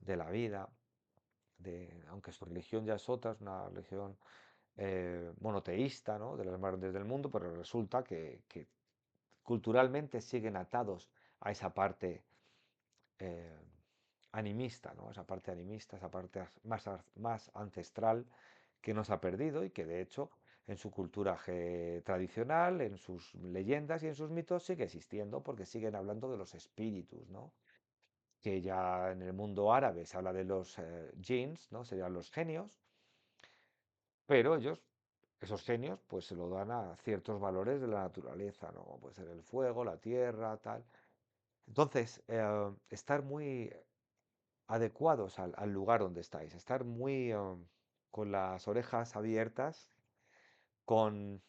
la vida, aunque su religión ya es otra, es una religión monoteísta, ¿no? De las más grandes del mundo, pero resulta que culturalmente siguen atados a esa parte eh, animista, ¿no? Esa parte animista, esa parte más ancestral que nos ha perdido y que de hecho en su cultura tradicional, en sus leyendas y en sus mitos sigue existiendo porque siguen hablando de los espíritus, ¿no? Que ya en el mundo árabe se habla de los jinns, ¿no? Serían los genios, pero ellos, esos genios, pues se lo dan a ciertos valores de la naturaleza, ¿no? Como puede ser el fuego, la tierra, tal. Entonces, estar muy adecuados al lugar donde estáis, estar muy con las orejas abiertas, con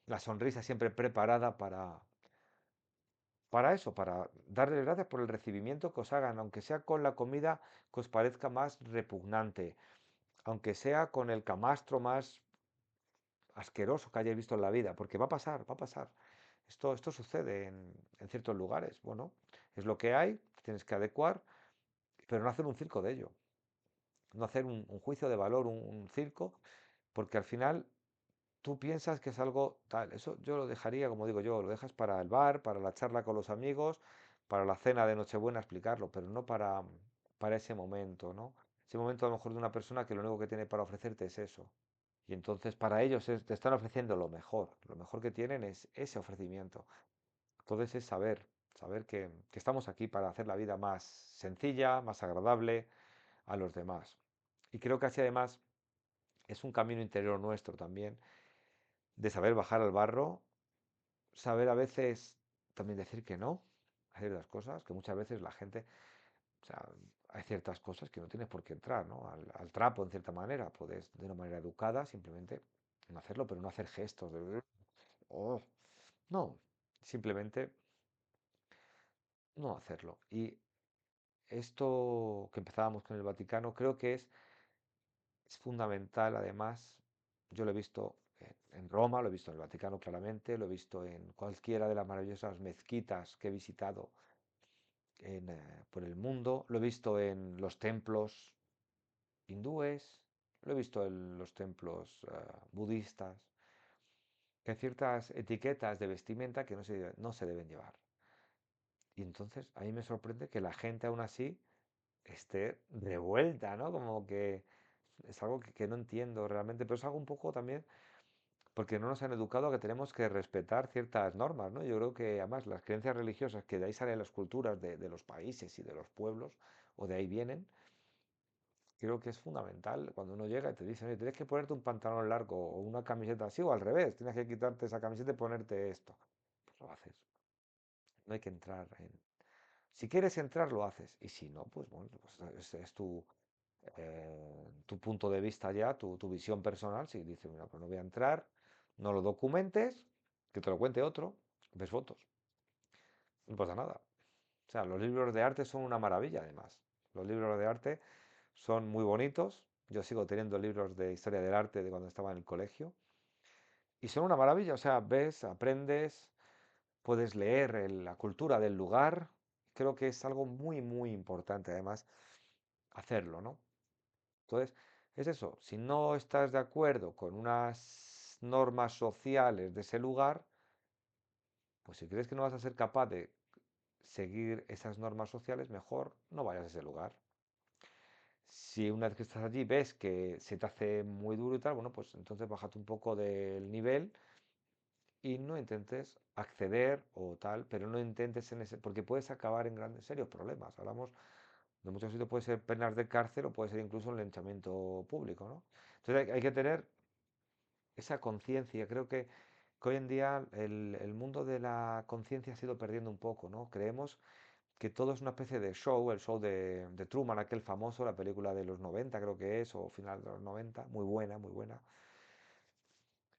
la sonrisa siempre preparada para eso, para darles gracias por el recibimiento que os hagan, aunque sea con la comida que os parezca más repugnante, aunque sea con el camastro más asqueroso que hayáis visto en la vida, porque va a pasar, va a pasar. Esto sucede en ciertos lugares. Bueno, es lo que hay, tienes que adecuar, pero no hacer un circo de ello. No hacer un juicio de valor, un circo, porque al final tú piensas que es algo tal. Eso yo lo dejaría, como digo yo, lo dejas para el bar, para la charla con los amigos, para la cena de Nochebuena explicarlo, pero no para ese momento, ¿no? Ese momento a lo mejor de una persona que lo único que tiene para ofrecerte es eso. Y entonces para ellos te están ofreciendo lo mejor que tienen es ese ofrecimiento. Entonces es saber que estamos aquí para hacer la vida más sencilla, más agradable a los demás. Y creo que así además es un camino interior nuestro también, de saber bajar al barro, saber a veces también decir que no a ciertas cosas, que muchas veces la gente, o sea, hay ciertas cosas que no tienes por qué entrar, ¿no? Al trapo, en cierta manera, puedes de una manera educada simplemente no hacerlo, pero no hacer gestos de... "Oh", no, simplemente no hacerlo. Y esto que empezábamos con el Vaticano, creo que es fundamental, además, yo lo he visto en Roma, lo he visto en el Vaticano claramente, lo he visto en cualquiera de las maravillosas mezquitas que he visitado por el mundo, lo he visto en los templos hindúes, lo he visto en los templos budistas, que hay ciertas etiquetas de vestimenta que no se deben llevar. Y entonces a mí me sorprende que la gente aún así esté revuelta, ¿no? Como que es algo que no entiendo realmente, pero es algo un poco también porque no nos han educado a que tenemos que respetar ciertas normas, ¿no? Yo creo que además las creencias religiosas, que de ahí salen las culturas de los países y de los pueblos, o de ahí vienen, creo que es fundamental cuando uno llega y te dicen, oye, tienes que ponerte un pantalón largo o una camiseta así, o al revés, tienes que quitarte esa camiseta y ponerte esto. Pues lo haces. No hay que entrar en... Si quieres entrar, lo haces. Y si no, pues bueno, pues es tu punto de vista ya, tu visión personal. Si dices, mira, pues no voy a entrar, no lo documentes, que te lo cuente otro, ves fotos, no pasa nada. O sea, los libros de arte son una maravilla, además. Los libros de arte son muy bonitos. Yo sigo teniendo libros de historia del arte de cuando estaba en el colegio. Y son una maravilla. O sea, ves, aprendes, puedes leer la cultura del lugar. Creo que es algo muy, muy importante, además, hacerlo, ¿no? Entonces, es eso. Si no estás de acuerdo con unas normas sociales de ese lugar, pues si crees que no vas a ser capaz de seguir esas normas sociales, mejor no vayas a ese lugar. Si una vez que estás allí ves que se te hace muy duro y tal, bueno, pues entonces bájate un poco del nivel y no intentes acceder o tal, pero no intentes en ese, porque puedes acabar en grandes serios problemas. Hablamos de muchos sitios, puede ser penas de cárcel o puede ser incluso un linchamiento público, ¿no? Entonces hay que tener esa conciencia. Creo que hoy en día el mundo de la conciencia se ha ido perdiendo un poco, ¿no? Creemos que todo es una especie de show, el show de Truman, aquel famoso, la película de los 90 creo que es, o final de los 90 muy buena, muy buena.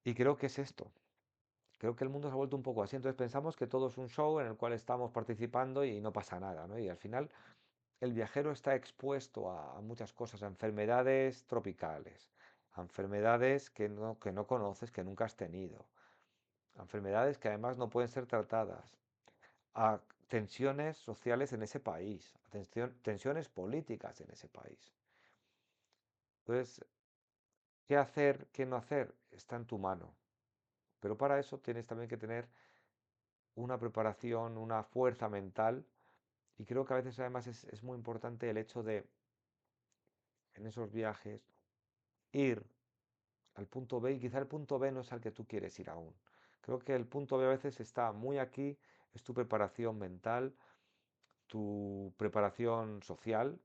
Y creo que es esto. Creo que el mundo se ha vuelto un poco así. Entonces pensamos que todo es un show en el cual estamos participando y no pasa nada, ¿no? Y al final el viajero está expuesto a muchas cosas, a enfermedades tropicales, a enfermedades que no conoces, que nunca has tenido, a enfermedades que además no pueden ser tratadas, a tensiones sociales en ese país, a tensiones políticas en ese país. Entonces, ¿qué hacer, qué no hacer? Está en tu mano. Pero para eso tienes también que tener una preparación, una fuerza mental. Y creo que a veces además es muy importante el hecho de, en esos viajes, ir al punto B y quizá el punto B no es al que tú quieres ir aún. Creo que el punto B a veces está muy aquí, es tu preparación mental, tu preparación social.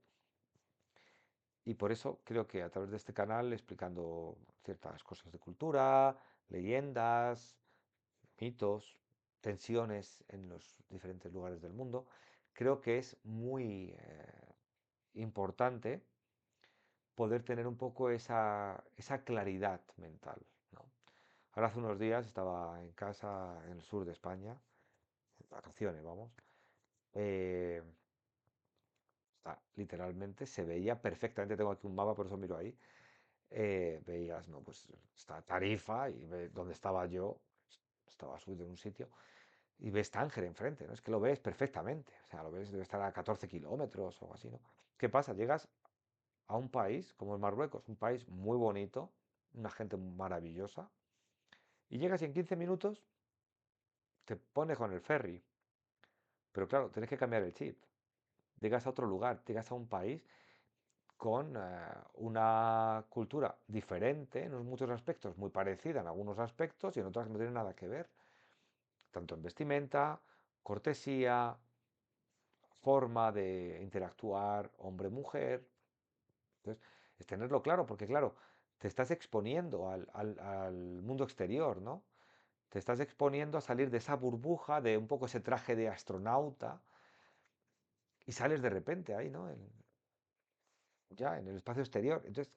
Y por eso creo que a través de este canal, explicando ciertas cosas de cultura, leyendas, mitos, tensiones en los diferentes lugares del mundo, creo que es muy importante poder tener un poco esa claridad mental, ¿no? Ahora hace unos días estaba en casa en el sur de España, en vacaciones, vamos. eh, literalmente se veía perfectamente, tengo aquí un mapa, por eso miro ahí. Veías, no, pues está Tarifa y donde estaba yo, estaba subido en un sitio, y ves Tánger enfrente, ¿no? Es que lo ves perfectamente, o sea, lo ves, debe estar a 14 kilómetros o algo así, ¿no? ¿Qué pasa? Llegas a un país como el Marruecos, un país muy bonito, una gente maravillosa, y llegas y en 15 minutos te pones con el ferry, pero claro, tienes que cambiar el chip. Llegas a otro lugar, llegas a un país con una cultura diferente en muchos aspectos, muy parecida en algunos aspectos y en otras que no tienen nada que ver, tanto en vestimenta, cortesía, forma de interactuar hombre-mujer. Entonces, es tenerlo claro, porque claro, te estás exponiendo al mundo exterior, ¿no? Te estás exponiendo a salir de esa burbuja, de un poco ese traje de astronauta, y sales de repente ahí, ¿no? Ya, en el espacio exterior. Entonces,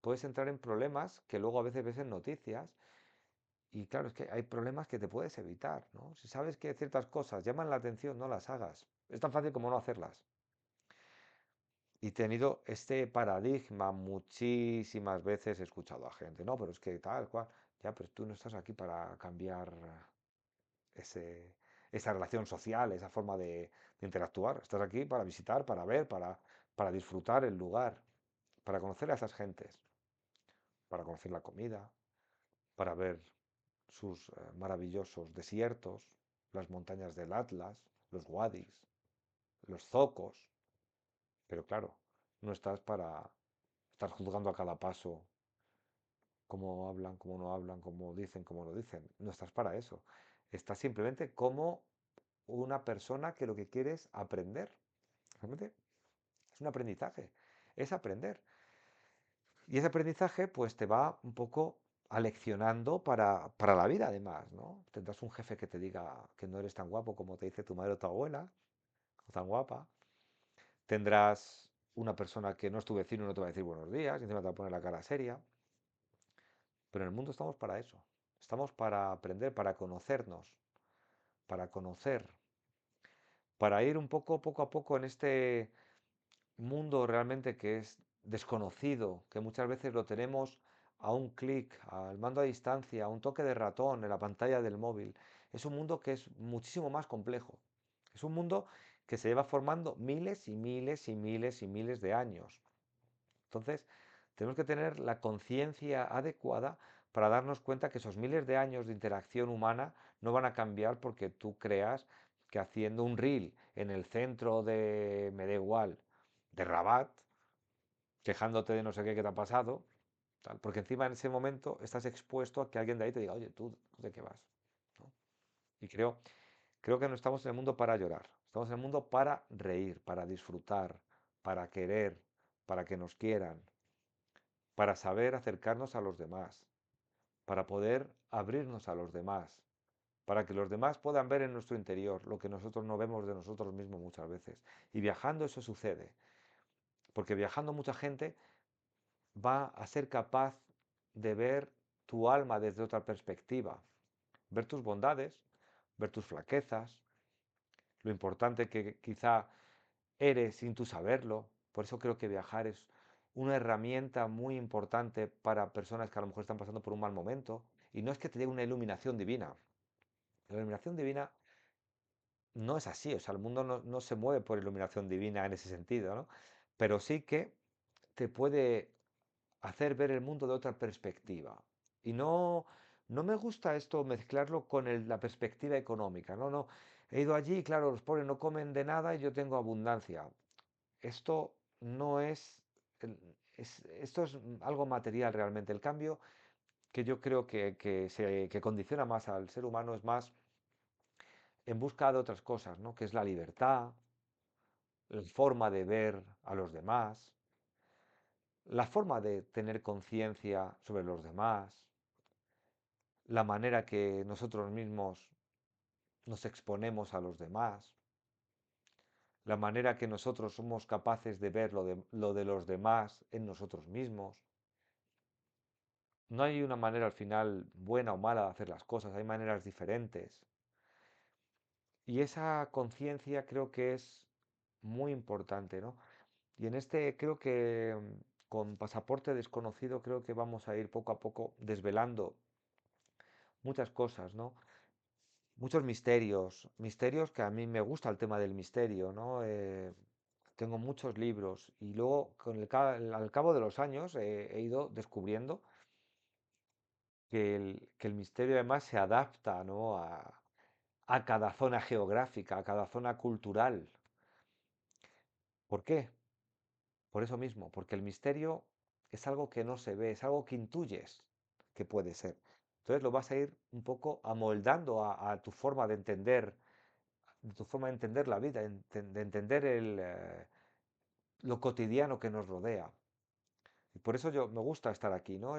puedes entrar en problemas que luego a veces ves en noticias. Y claro, es que hay problemas que te puedes evitar, ¿no? Si sabes que ciertas cosas llaman la atención, no las hagas. Es tan fácil como no hacerlas. Y he tenido este paradigma muchísimas veces, he escuchado a gente, no, pero es que tal cual, ya, pero tú no estás aquí para cambiar ese, esa relación social, esa forma de interactuar. Estás aquí para visitar, para ver, para disfrutar el lugar, para conocer a esas gentes, para conocer la comida, para ver sus maravillosos desiertos, las montañas del Atlas, los wadis, los zocos. Pero claro, no estás para Estás juzgando a cada paso cómo hablan, cómo no hablan, cómo dicen, cómo no dicen. No estás para eso. Estás simplemente como una persona que lo que quiere es aprender. Realmente es un aprendizaje, es aprender. Y ese aprendizaje pues te va un poco aleccionando para la vida además, ¿no? Tendrás un jefe que te diga que no eres tan guapo como te dice tu madre o tu abuela, o tan guapa. Tendrás una persona que no es tu vecino y no te va a decir buenos días, y encima te va a poner la cara seria. Pero en el mundo estamos para eso. Estamos para aprender, para conocernos, para conocer, para ir un poco a poco en este mundo realmente que es desconocido, que muchas veces lo tenemos a un clic, al mando a distancia, a un toque de ratón en la pantalla del móvil. Es un mundo que es muchísimo más complejo. Es un mundo que se lleva formando miles y miles y miles y miles de años. Entonces, tenemos que tener la conciencia adecuada para darnos cuenta que esos miles de años de interacción humana no van a cambiar porque tú creas que haciendo un reel en el centro de, me da igual, de Rabat, quejándote de no sé qué que te ha pasado, tal, porque encima en ese momento estás expuesto a que alguien de ahí te diga, oye, ¿tú de qué vas? ¿No? Y creo que no estamos en el mundo para llorar, estamos en el mundo para reír, para disfrutar, para querer, para que nos quieran, para saber acercarnos a los demás, para poder abrirnos a los demás, para que los demás puedan ver en nuestro interior lo que nosotros no vemos de nosotros mismos muchas veces. Y viajando eso sucede, porque viajando mucha gente va a ser capaz de ver tu alma desde otra perspectiva, ver tus bondades, ver tus flaquezas, lo importante que quizá eres sin tú saberlo. Por eso creo que viajar es una herramienta muy importante para personas que a lo mejor están pasando por un mal momento. Y no es que te dé una iluminación divina. La iluminación divina no es así. O sea, el mundo no se mueve por iluminación divina en ese sentido, ¿no? Pero sí que te puede hacer ver el mundo de otra perspectiva. Y no me gusta esto mezclarlo con la perspectiva económica. No, no. He ido allí y claro, los pobres no comen de nada y yo tengo abundancia. Esto no es, esto es algo material realmente. El cambio que yo creo que condiciona más al ser humano es más en busca de otras cosas, ¿no? Que es la libertad, la forma de ver a los demás, la forma de tener conciencia sobre los demás, la manera que nosotros mismos nos exponemos a los demás, la manera que nosotros somos capaces de ver lo de los demás en nosotros mismos. No hay una manera al final buena o mala de hacer las cosas, hay maneras diferentes. Y esa conciencia creo que es muy importante, ¿no? Y en este creo que con pasaporte desconocido creo que vamos a ir poco a poco desvelando muchas cosas, ¿no? Muchos misterios, misterios que a mí me gusta el tema del misterio, ¿no? Tengo muchos libros y luego al cabo de los años he ido descubriendo que el misterio además se adapta, ¿no? A cada zona geográfica, a cada zona cultural. ¿Por qué? Por eso mismo, porque el misterio es algo que no se ve, es algo que intuyes que puede ser. Entonces lo vas a ir un poco amoldando a tu forma de tu forma de entender la vida, de entender lo cotidiano que nos rodea. Y por eso yo me gusta estar aquí, ¿no?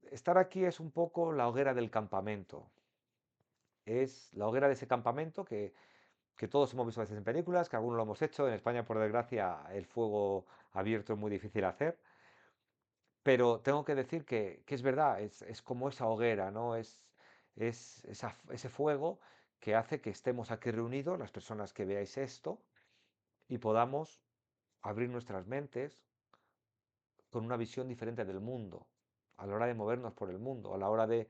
Estar aquí es un poco la hoguera del campamento. Es la hoguera de ese campamento que todos hemos visto a veces en películas, que algunos lo hemos hecho. En España, por desgracia, el fuego abierto es muy difícil de hacer. Pero tengo que decir que es verdad, es como esa hoguera, ¿no? Es ese fuego que hace que estemos aquí reunidos, las personas que veáis esto, y podamos abrir nuestras mentes con una visión diferente del mundo, a la hora de movernos por el mundo, a la hora de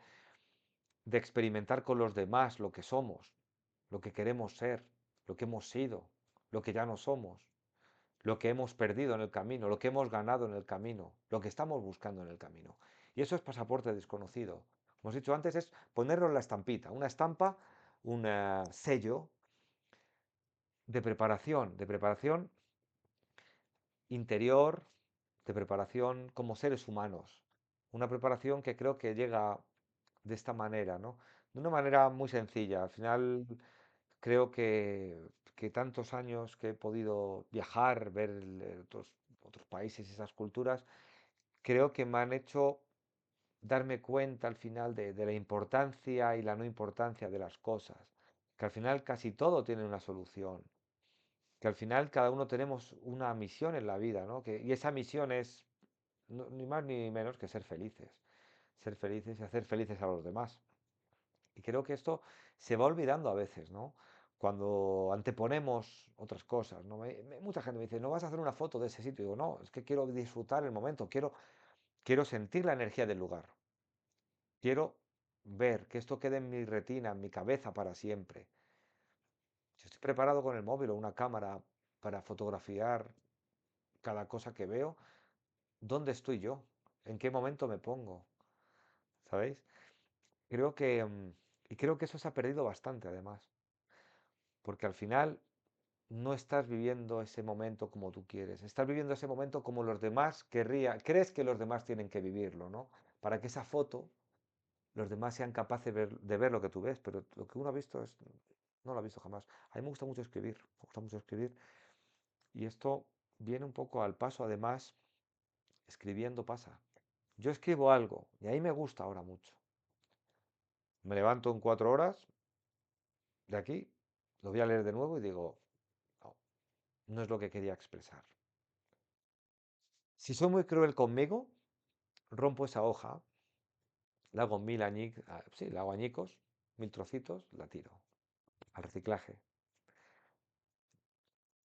experimentar con los demás lo que somos, lo que queremos ser, lo que hemos sido, lo que ya no somos, lo que hemos perdido en el camino, lo que hemos ganado en el camino, lo que estamos buscando en el camino. Y eso es pasaporte desconocido. Como os he dicho antes, es ponerlo en la estampita, una estampa, un sello de preparación interior, de preparación como seres humanos. Una preparación que creo que llega de esta manera, ¿no? De una manera muy sencilla. Al final creo que tantos años que he podido viajar, ver otros países y esas culturas, creo que me han hecho darme cuenta al final de la importancia y la no importancia de las cosas. Que al final casi todo tiene una solución. Que al final cada uno tenemos una misión en la vida, ¿no? Y esa misión es ni más ni menos que ser felices. Ser felices y hacer felices a los demás. Y creo que esto se va olvidando a veces, ¿no? Cuando anteponemos otras cosas, ¿no? Mucha gente me dice, ¿no vas a hacer una foto de ese sitio? Y digo, no, es que quiero disfrutar el momento, quiero sentir la energía del lugar. Quiero ver que esto quede en mi retina, en mi cabeza para siempre. Si estoy preparado con el móvil o una cámara para fotografiar cada cosa que veo, ¿dónde estoy yo? ¿En qué momento me pongo? ¿Sabéis? Creo que, y creo que eso se ha perdido bastante además, porque al final no estás viviendo ese momento como tú quieres, estás viviendo ese momento como los demás crees que los demás tienen que vivirlo, ¿no? Para que esa foto los demás sean capaces de ver lo que tú ves, pero lo que uno ha visto no lo ha visto jamás. A mí me gusta mucho escribir, me gusta mucho escribir, y esto viene un poco al paso, además, escribiendo pasa. Yo escribo algo, y ahí me gusta ahora mucho. Me levanto en 4 horas de aquí, lo voy a leer de nuevo y digo, no, no es lo que quería expresar. Si soy muy cruel conmigo, rompo esa hoja, la hago sí, la hago añicos, 1000 trocitos, la tiro al reciclaje.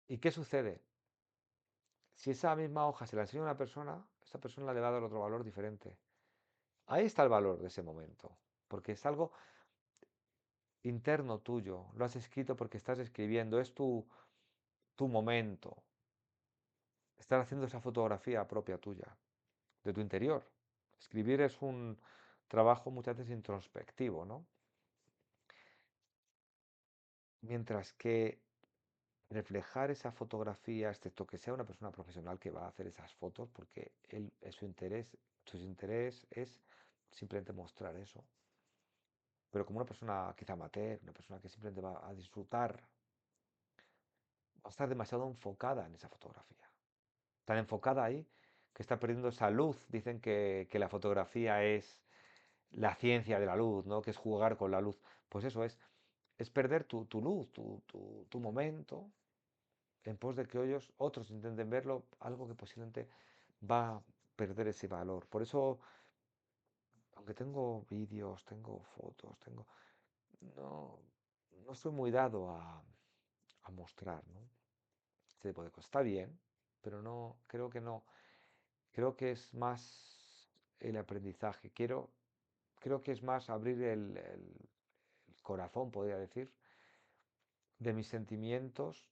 ¿Y qué sucede? Si esa misma hoja se la enseña a una persona, esa persona le va a dar otro valor diferente. Ahí está el valor de ese momento, porque es algo interno tuyo, lo has escrito porque estás escribiendo, es tu momento, estar haciendo esa fotografía propia tuya, de tu interior. Escribir es un trabajo muchas veces introspectivo, ¿no? Mientras que reflejar esa fotografía, excepto que sea una persona profesional que va a hacer esas fotos, porque su interés es simplemente mostrar eso. Pero como una persona quizá amateur, una persona que simplemente va a disfrutar, va a estar demasiado enfocada en esa fotografía. Tan enfocada ahí que está perdiendo esa luz. Dicen que la fotografía es la ciencia de la luz, ¿no? Que es jugar con la luz. Pues eso es perder tu luz, tu momento, en pos de que otros intenten verlo, algo que posiblemente va a perder ese valor. Por eso, aunque tengo vídeos, tengo fotos, no, no estoy muy dado a mostrar, ¿no? Este tipo de cosas. Está bien, pero no, creo que no. Creo que es más el aprendizaje. Creo que es más abrir el corazón, podría decir, de mis sentimientos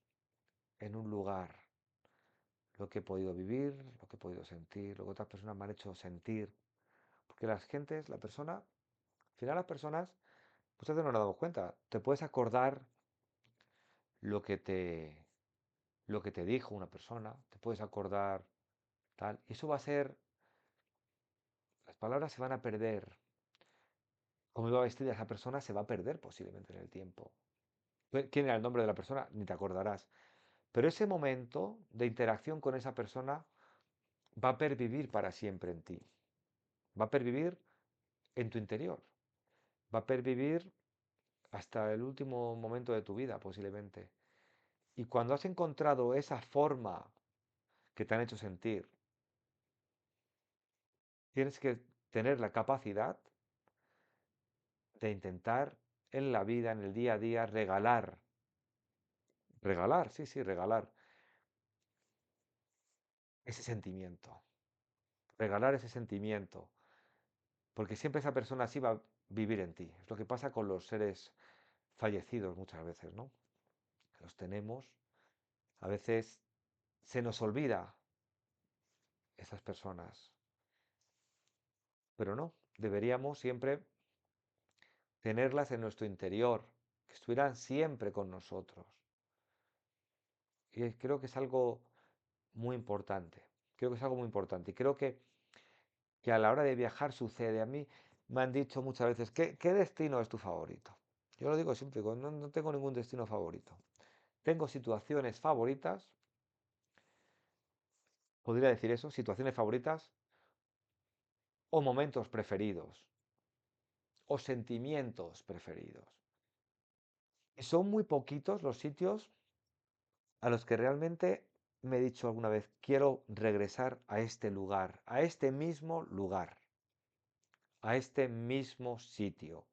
en un lugar. Lo que he podido vivir, lo que he podido sentir, lo que otras personas me han hecho sentir. Porque las gentes, al final las personas, muchas veces no nos damos cuenta. Te puedes acordar lo que te, lo que te dijo una persona, te puedes acordar tal. Y eso va a ser, las palabras se van a perder. Cómo iba vestida esa persona se va a perder posiblemente en el tiempo. ¿Quién era el nombre de la persona? Ni te acordarás. Pero ese momento de interacción con esa persona va a pervivir para siempre en ti. Va a pervivir en tu interior. Va a pervivir hasta el último momento de tu vida, posiblemente. Y cuando has encontrado esa forma que te han hecho sentir, tienes que tener la capacidad de intentar en la vida, en el día a día, regalar, sí, regalar ese sentimiento, regalar ese sentimiento, porque siempre esa persona así va a vivir en ti. Es lo que pasa con los seres fallecidos muchas veces, ¿no? Los tenemos, a veces se nos olvida esas personas, pero no, deberíamos siempre tenerlas en nuestro interior, que estuvieran siempre con nosotros. Y creo que es algo muy importante, Creo que es algo muy importante. Y creo que a la hora de viajar sucede. A mí me han dicho muchas veces, ¿qué destino es tu favorito? Yo lo digo siempre, no tengo ningún destino favorito. Tengo situaciones favoritas, podría decir eso, situaciones favoritas o momentos preferidos o sentimientos preferidos. Y son muy poquitos los sitios a los que realmente me he dicho alguna vez, quiero regresar a este lugar, a este mismo lugar, a este mismo sitio,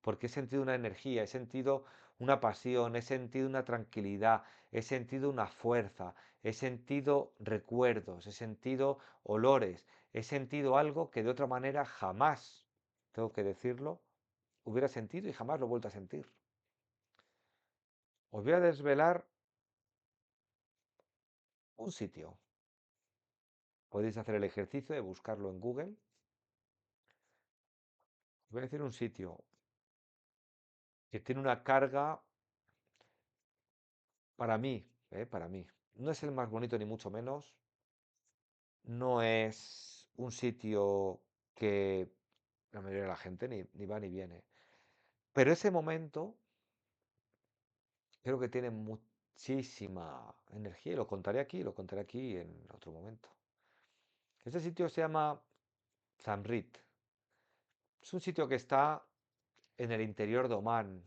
porque he sentido una energía, he sentido una pasión, he sentido una tranquilidad, he sentido una fuerza, he sentido recuerdos, he sentido olores, he sentido algo que de otra manera jamás, tengo que decirlo, hubiera sentido y jamás lo he vuelto a sentir. Os voy a desvelar un sitio. Podéis hacer el ejercicio de buscarlo en Google. Os voy a decir un sitio que tiene una carga para mí. No es el más bonito ni mucho menos. No es un sitio que la mayoría de la gente ni va ni viene. Pero ese momento creo que tiene muchísima energía y lo contaré aquí en otro momento. Este sitio se llama Zamrit. Es un sitio que está en el interior de Omán,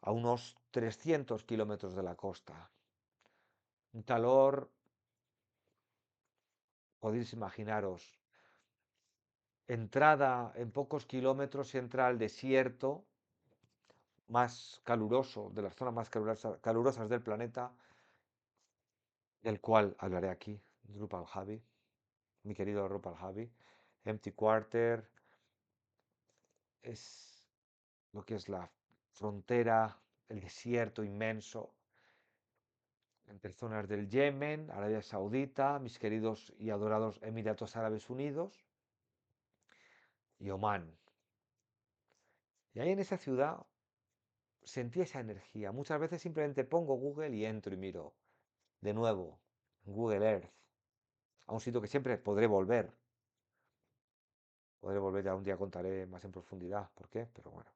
a unos 300 kilómetros de la costa. Un calor, podéis imaginaros, entrada en pocos kilómetros entra al desierto más caluroso, de las zonas más calurosas del planeta, del cual hablaré aquí, Drupal Javi, mi querido Drupal Javi. Empty Quarter es lo que es la frontera, el desierto inmenso entre zonas del Yemen, Arabia Saudita, mis queridos y adorados Emiratos Árabes Unidos y Omán. Y ahí en esa ciudad sentí esa energía. Muchas veces simplemente pongo Google y entro y miro de nuevo en Google Earth a un sitio que siempre podré volver. Podré volver, ya un día contaré más en profundidad por qué, pero bueno.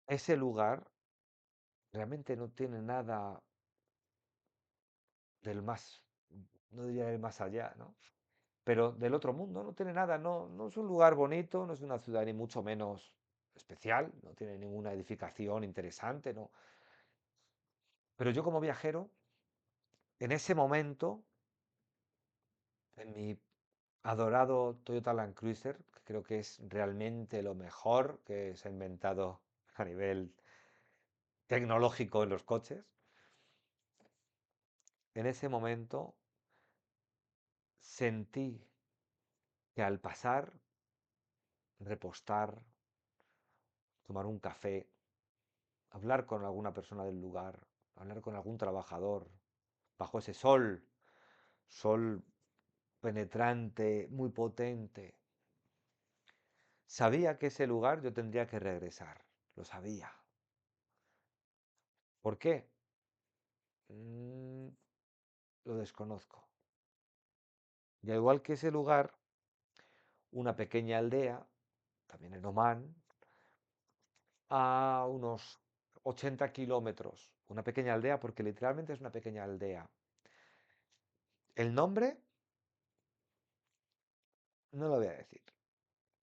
Ese lugar realmente no tiene nada del más, no diría del más allá, ¿no? Pero del otro mundo, no tiene nada, no es un lugar bonito, no es una ciudad ni mucho menos especial, no tiene ninguna edificación interesante, no. Pero yo como viajero, en ese momento, en mi adorado Toyota Land Cruiser, que creo que es realmente lo mejor que se ha inventado a nivel tecnológico en los coches, en ese momento sentí que al pasar, repostar, tomar un café, hablar con alguna persona del lugar, hablar con algún trabajador, bajo ese sol, sol penetrante, muy potente, sabía que ese lugar yo tendría que regresar, lo sabía. ¿Por qué? Mm, lo desconozco. Y al igual que ese lugar, una pequeña aldea, también en Omán, a unos 80 kilómetros. Una pequeña aldea porque literalmente es una pequeña aldea. El nombre no lo voy a decir.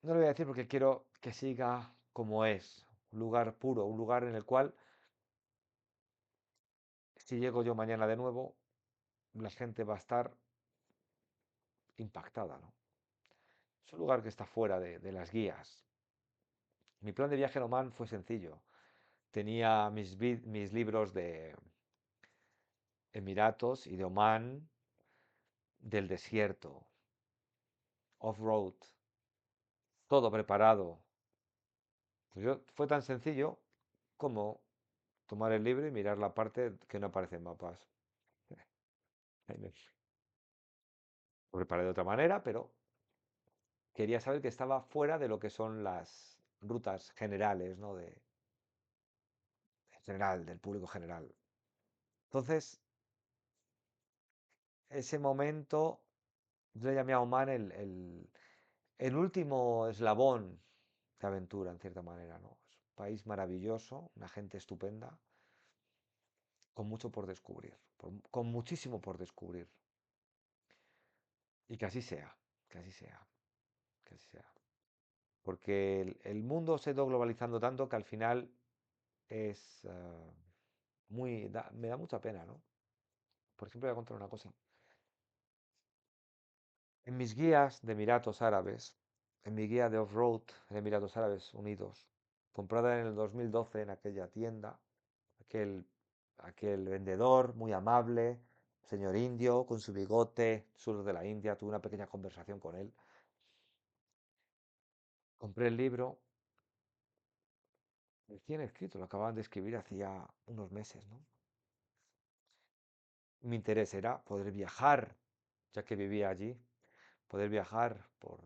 No lo voy a decir porque quiero que siga como es. Un lugar puro, un lugar en el cual, si llego yo mañana de nuevo, la gente va a estar impactada, ¿no? Es un lugar que está fuera de las guías. Mi plan de viaje en Oman fue sencillo. Tenía mis libros de Emiratos y de Omán, del desierto, off-road, todo preparado. Pues fue tan sencillo como tomar el libro y mirar la parte que no aparece en mapas. Lo preparé de otra manera, pero quería saber que estaba fuera de lo que son las rutas generales, ¿no? En general, del público general. Entonces, ese momento, yo le llamé a Oman el último eslabón de aventura, en cierta manera, ¿no? Es un país maravilloso, una gente estupenda, con mucho por descubrir, con muchísimo por descubrir. Y que así sea, que así sea, que así sea. Porque el mundo se ha ido globalizando tanto que al final es me da mucha pena, ¿no? Por ejemplo, voy a contar una cosa. En mis guías de Emiratos Árabes, en mi guía de off-road de Emiratos Árabes Unidos, comprada en el 2012 en aquella tienda, aquel, aquel vendedor muy amable, señor indio, con su bigote, sur de la India, tuve una pequeña conversación con él. Compré el libro, recién escrito, lo acababan de escribir hacía unos meses, ¿no? Mi interés era poder viajar, ya que vivía allí, poder viajar por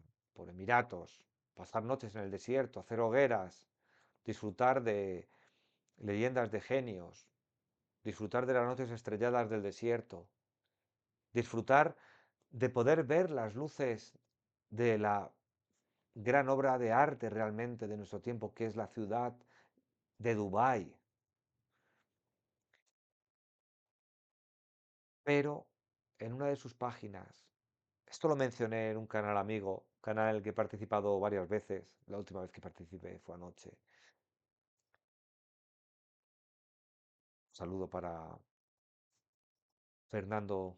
Emiratos, pasar noches en el desierto, hacer hogueras, disfrutar de leyendas de genios, disfrutar de las noches estrelladas del desierto, disfrutar de poder ver las luces de la gran obra de arte realmente de nuestro tiempo, que es la ciudad de Dubái. Pero en una de sus páginas, esto lo mencioné en un canal amigo, canal en el que he participado varias veces, la última vez que participé fue anoche. Un saludo para Fernando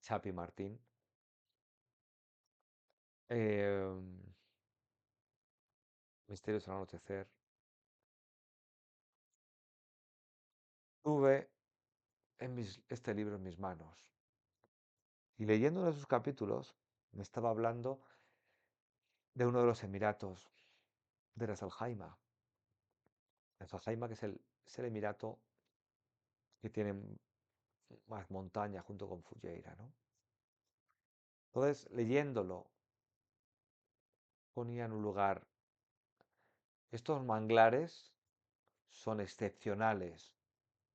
Chapi Martín. Eh, Misterios al anochecer. Tuve este libro en mis manos y leyendo uno de sus capítulos me estaba hablando de uno de los Emiratos, de Ras Al Khaimah. Ras Al Khaimah, que es el emirato que tiene más montaña junto con Fujairah, ¿no? Entonces, leyéndolo, ponía en un lugar, estos manglares son excepcionales,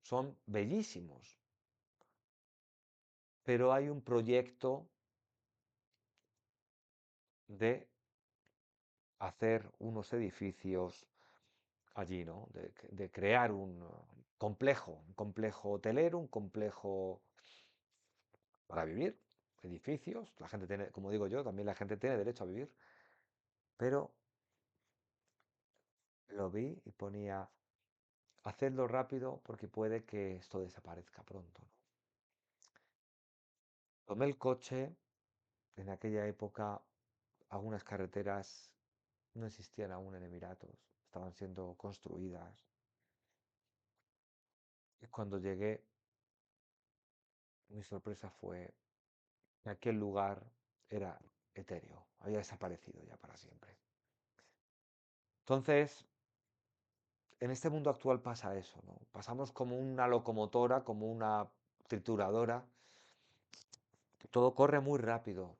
son bellísimos, pero hay un proyecto de hacer unos edificios allí, ¿no? De crear un complejo hotelero, un complejo para vivir, edificios. La gente tiene, como digo yo, también la gente tiene derecho a vivir, pero lo vi y ponía, hacedlo rápido porque puede que esto desaparezca pronto, ¿no? Tomé el coche, en aquella época algunas carreteras no existían aún en Emiratos, estaban siendo construidas. Y cuando llegué, mi sorpresa fue que aquel lugar era etéreo, había desaparecido ya para siempre. Entonces, en este mundo actual pasa eso, ¿no? Pasamos como una locomotora, como una trituradora, todo corre muy rápido.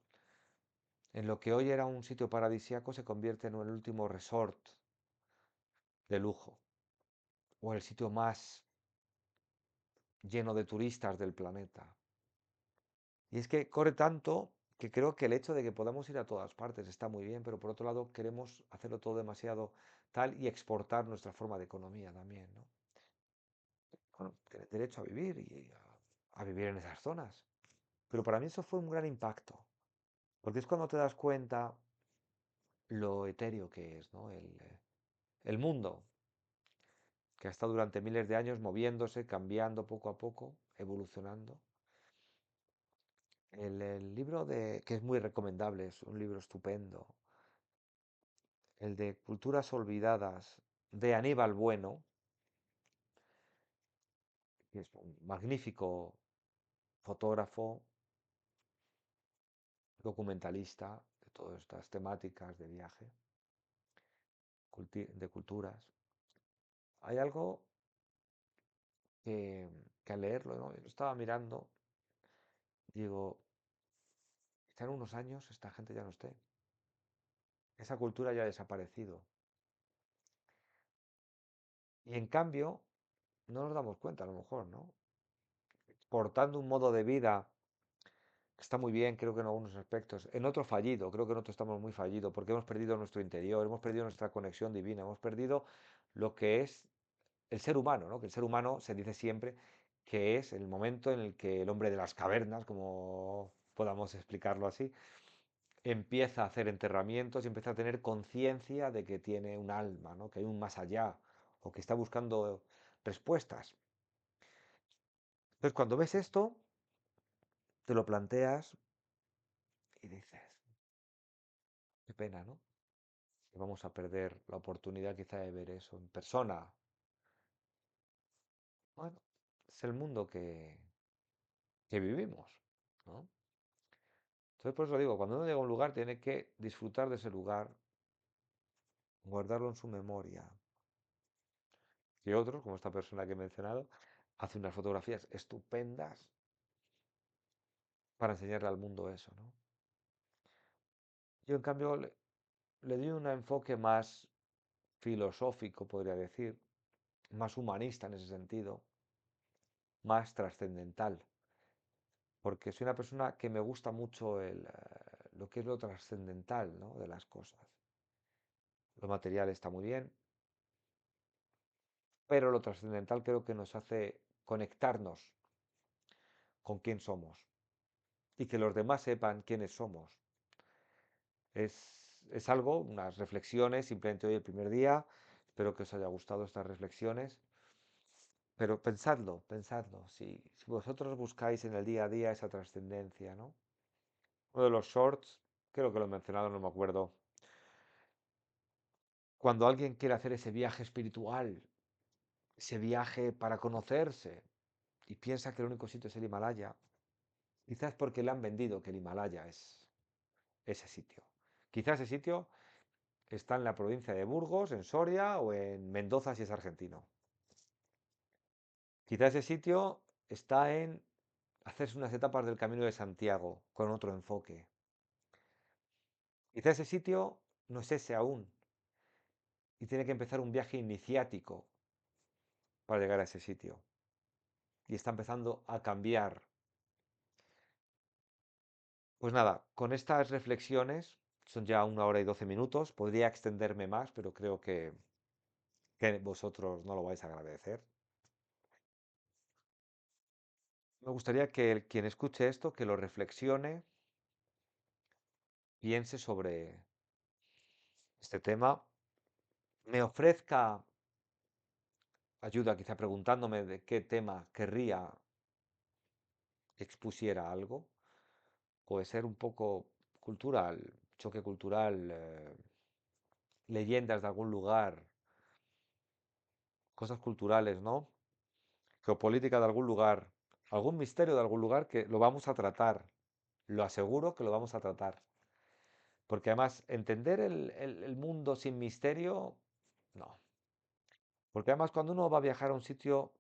En lo que hoy era un sitio paradisíaco se convierte en el último resort de lujo, o el sitio más lleno de turistas del planeta. Y es que corre tanto que creo que el hecho de que podamos ir a todas partes está muy bien, pero por otro lado queremos hacerlo todo demasiado tal y exportar nuestra forma de economía también, ¿no? Bueno, tienes derecho a vivir y a vivir en esas zonas. Pero para mí eso fue un gran impacto, porque es cuando te das cuenta lo etéreo que es, ¿no? El mundo, que ha estado durante miles de años moviéndose, cambiando poco a poco, evolucionando. El libro que es muy recomendable, es un libro estupendo, el de Culturas Olvidadas de Aníbal Bueno, que es un magnífico fotógrafo, documentalista de todas estas temáticas de viaje, de culturas. Hay algo que al leerlo, ¿no? Yo lo estaba mirando, digo, quizá en unos años esta gente ya no esté. Esa cultura ya ha desaparecido. Y en cambio, no nos damos cuenta a lo mejor, ¿no? Portando un modo de vida Está muy bien, creo que en algunos aspectos. En otro fallido, creo que en otro estamos muy fallidos, porque hemos perdido nuestro interior, hemos perdido nuestra conexión divina, hemos perdido lo que es el ser humano, ¿no? Que el ser humano se dice siempre que es el momento en el que el hombre de las cavernas, como podamos explicarlo así, empieza a hacer enterramientos y empieza a tener conciencia de que tiene un alma, ¿no? Que hay un más allá, o que está buscando respuestas. Entonces, cuando ves esto, te lo planteas y dices, qué pena, ¿no? Que vamos a perder la oportunidad quizá de ver eso en persona. Bueno, es el mundo que vivimos, ¿no? Entonces, por eso digo, cuando uno llega a un lugar, tiene que disfrutar de ese lugar, guardarlo en su memoria. Y otros, como esta persona que he mencionado, hace unas fotografías estupendas para enseñarle al mundo eso, ¿no? Yo, en cambio, le doy un enfoque más filosófico, podría decir, más humanista en ese sentido, más trascendental, porque soy una persona que me gusta mucho lo que es lo trascendental, ¿no? De las cosas. Lo material está muy bien, pero lo trascendental creo que nos hace conectarnos con quién somos y que los demás sepan quiénes somos. Es algo, unas reflexiones, simplemente hoy el primer día. Espero que os haya gustado estas reflexiones. Pero pensadlo, pensadlo. Si vosotros buscáis en el día a día esa trascendencia, ¿no? Uno de los shorts, creo que lo he mencionado, no me acuerdo. Cuando alguien quiere hacer ese viaje espiritual, ese viaje para conocerse, y piensa que el único sitio es el Himalaya, quizás porque le han vendido que el Himalaya es ese sitio. Quizás ese sitio está en la provincia de Burgos, en Soria o en Mendoza si es argentino. Quizás ese sitio está en hacerse unas etapas del Camino de Santiago con otro enfoque. Quizás ese sitio no es ese aún y tiene que empezar un viaje iniciático para llegar a ese sitio. Y está empezando a cambiar. Pues nada, con estas reflexiones, son ya 1 hora y 12 minutos, podría extenderme más, pero creo que vosotros no lo vais a agradecer. Me gustaría que quien escuche esto, que lo reflexione, piense sobre este tema, me ofrezca ayuda, quizá preguntándome de qué tema querría que expusiera algo. Puede ser un poco cultural, choque cultural, leyendas de algún lugar, cosas culturales, ¿no? Geopolítica de algún lugar, algún misterio de algún lugar que lo vamos a tratar. Lo aseguro que lo vamos a tratar. Porque además, entender el mundo sin misterio, no. Porque además, cuando uno va a viajar a un sitio,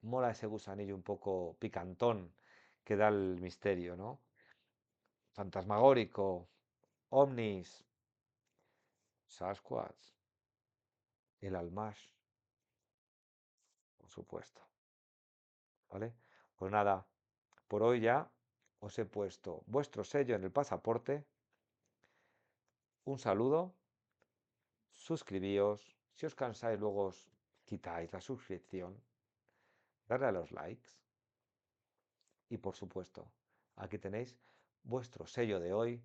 mola ese gusanillo un poco picantón que da el misterio, ¿no? Fantasmagórico, ovnis, Sasquatch, el Almash, por supuesto, ¿vale? Pues nada, por hoy ya os he puesto vuestro sello en el pasaporte. Un saludo, suscribíos, si os cansáis luego os quitáis la suscripción, darle a los likes y por supuesto, aquí tenéis vuestro sello de hoy.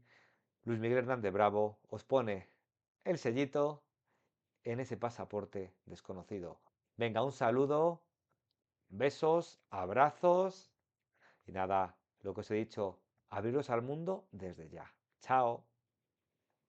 Luis Miguel Hernández Bravo os pone el sellito en ese pasaporte desconocido. Venga, un saludo, besos, abrazos y nada, lo que os he dicho, abriros al mundo desde ya. Chao.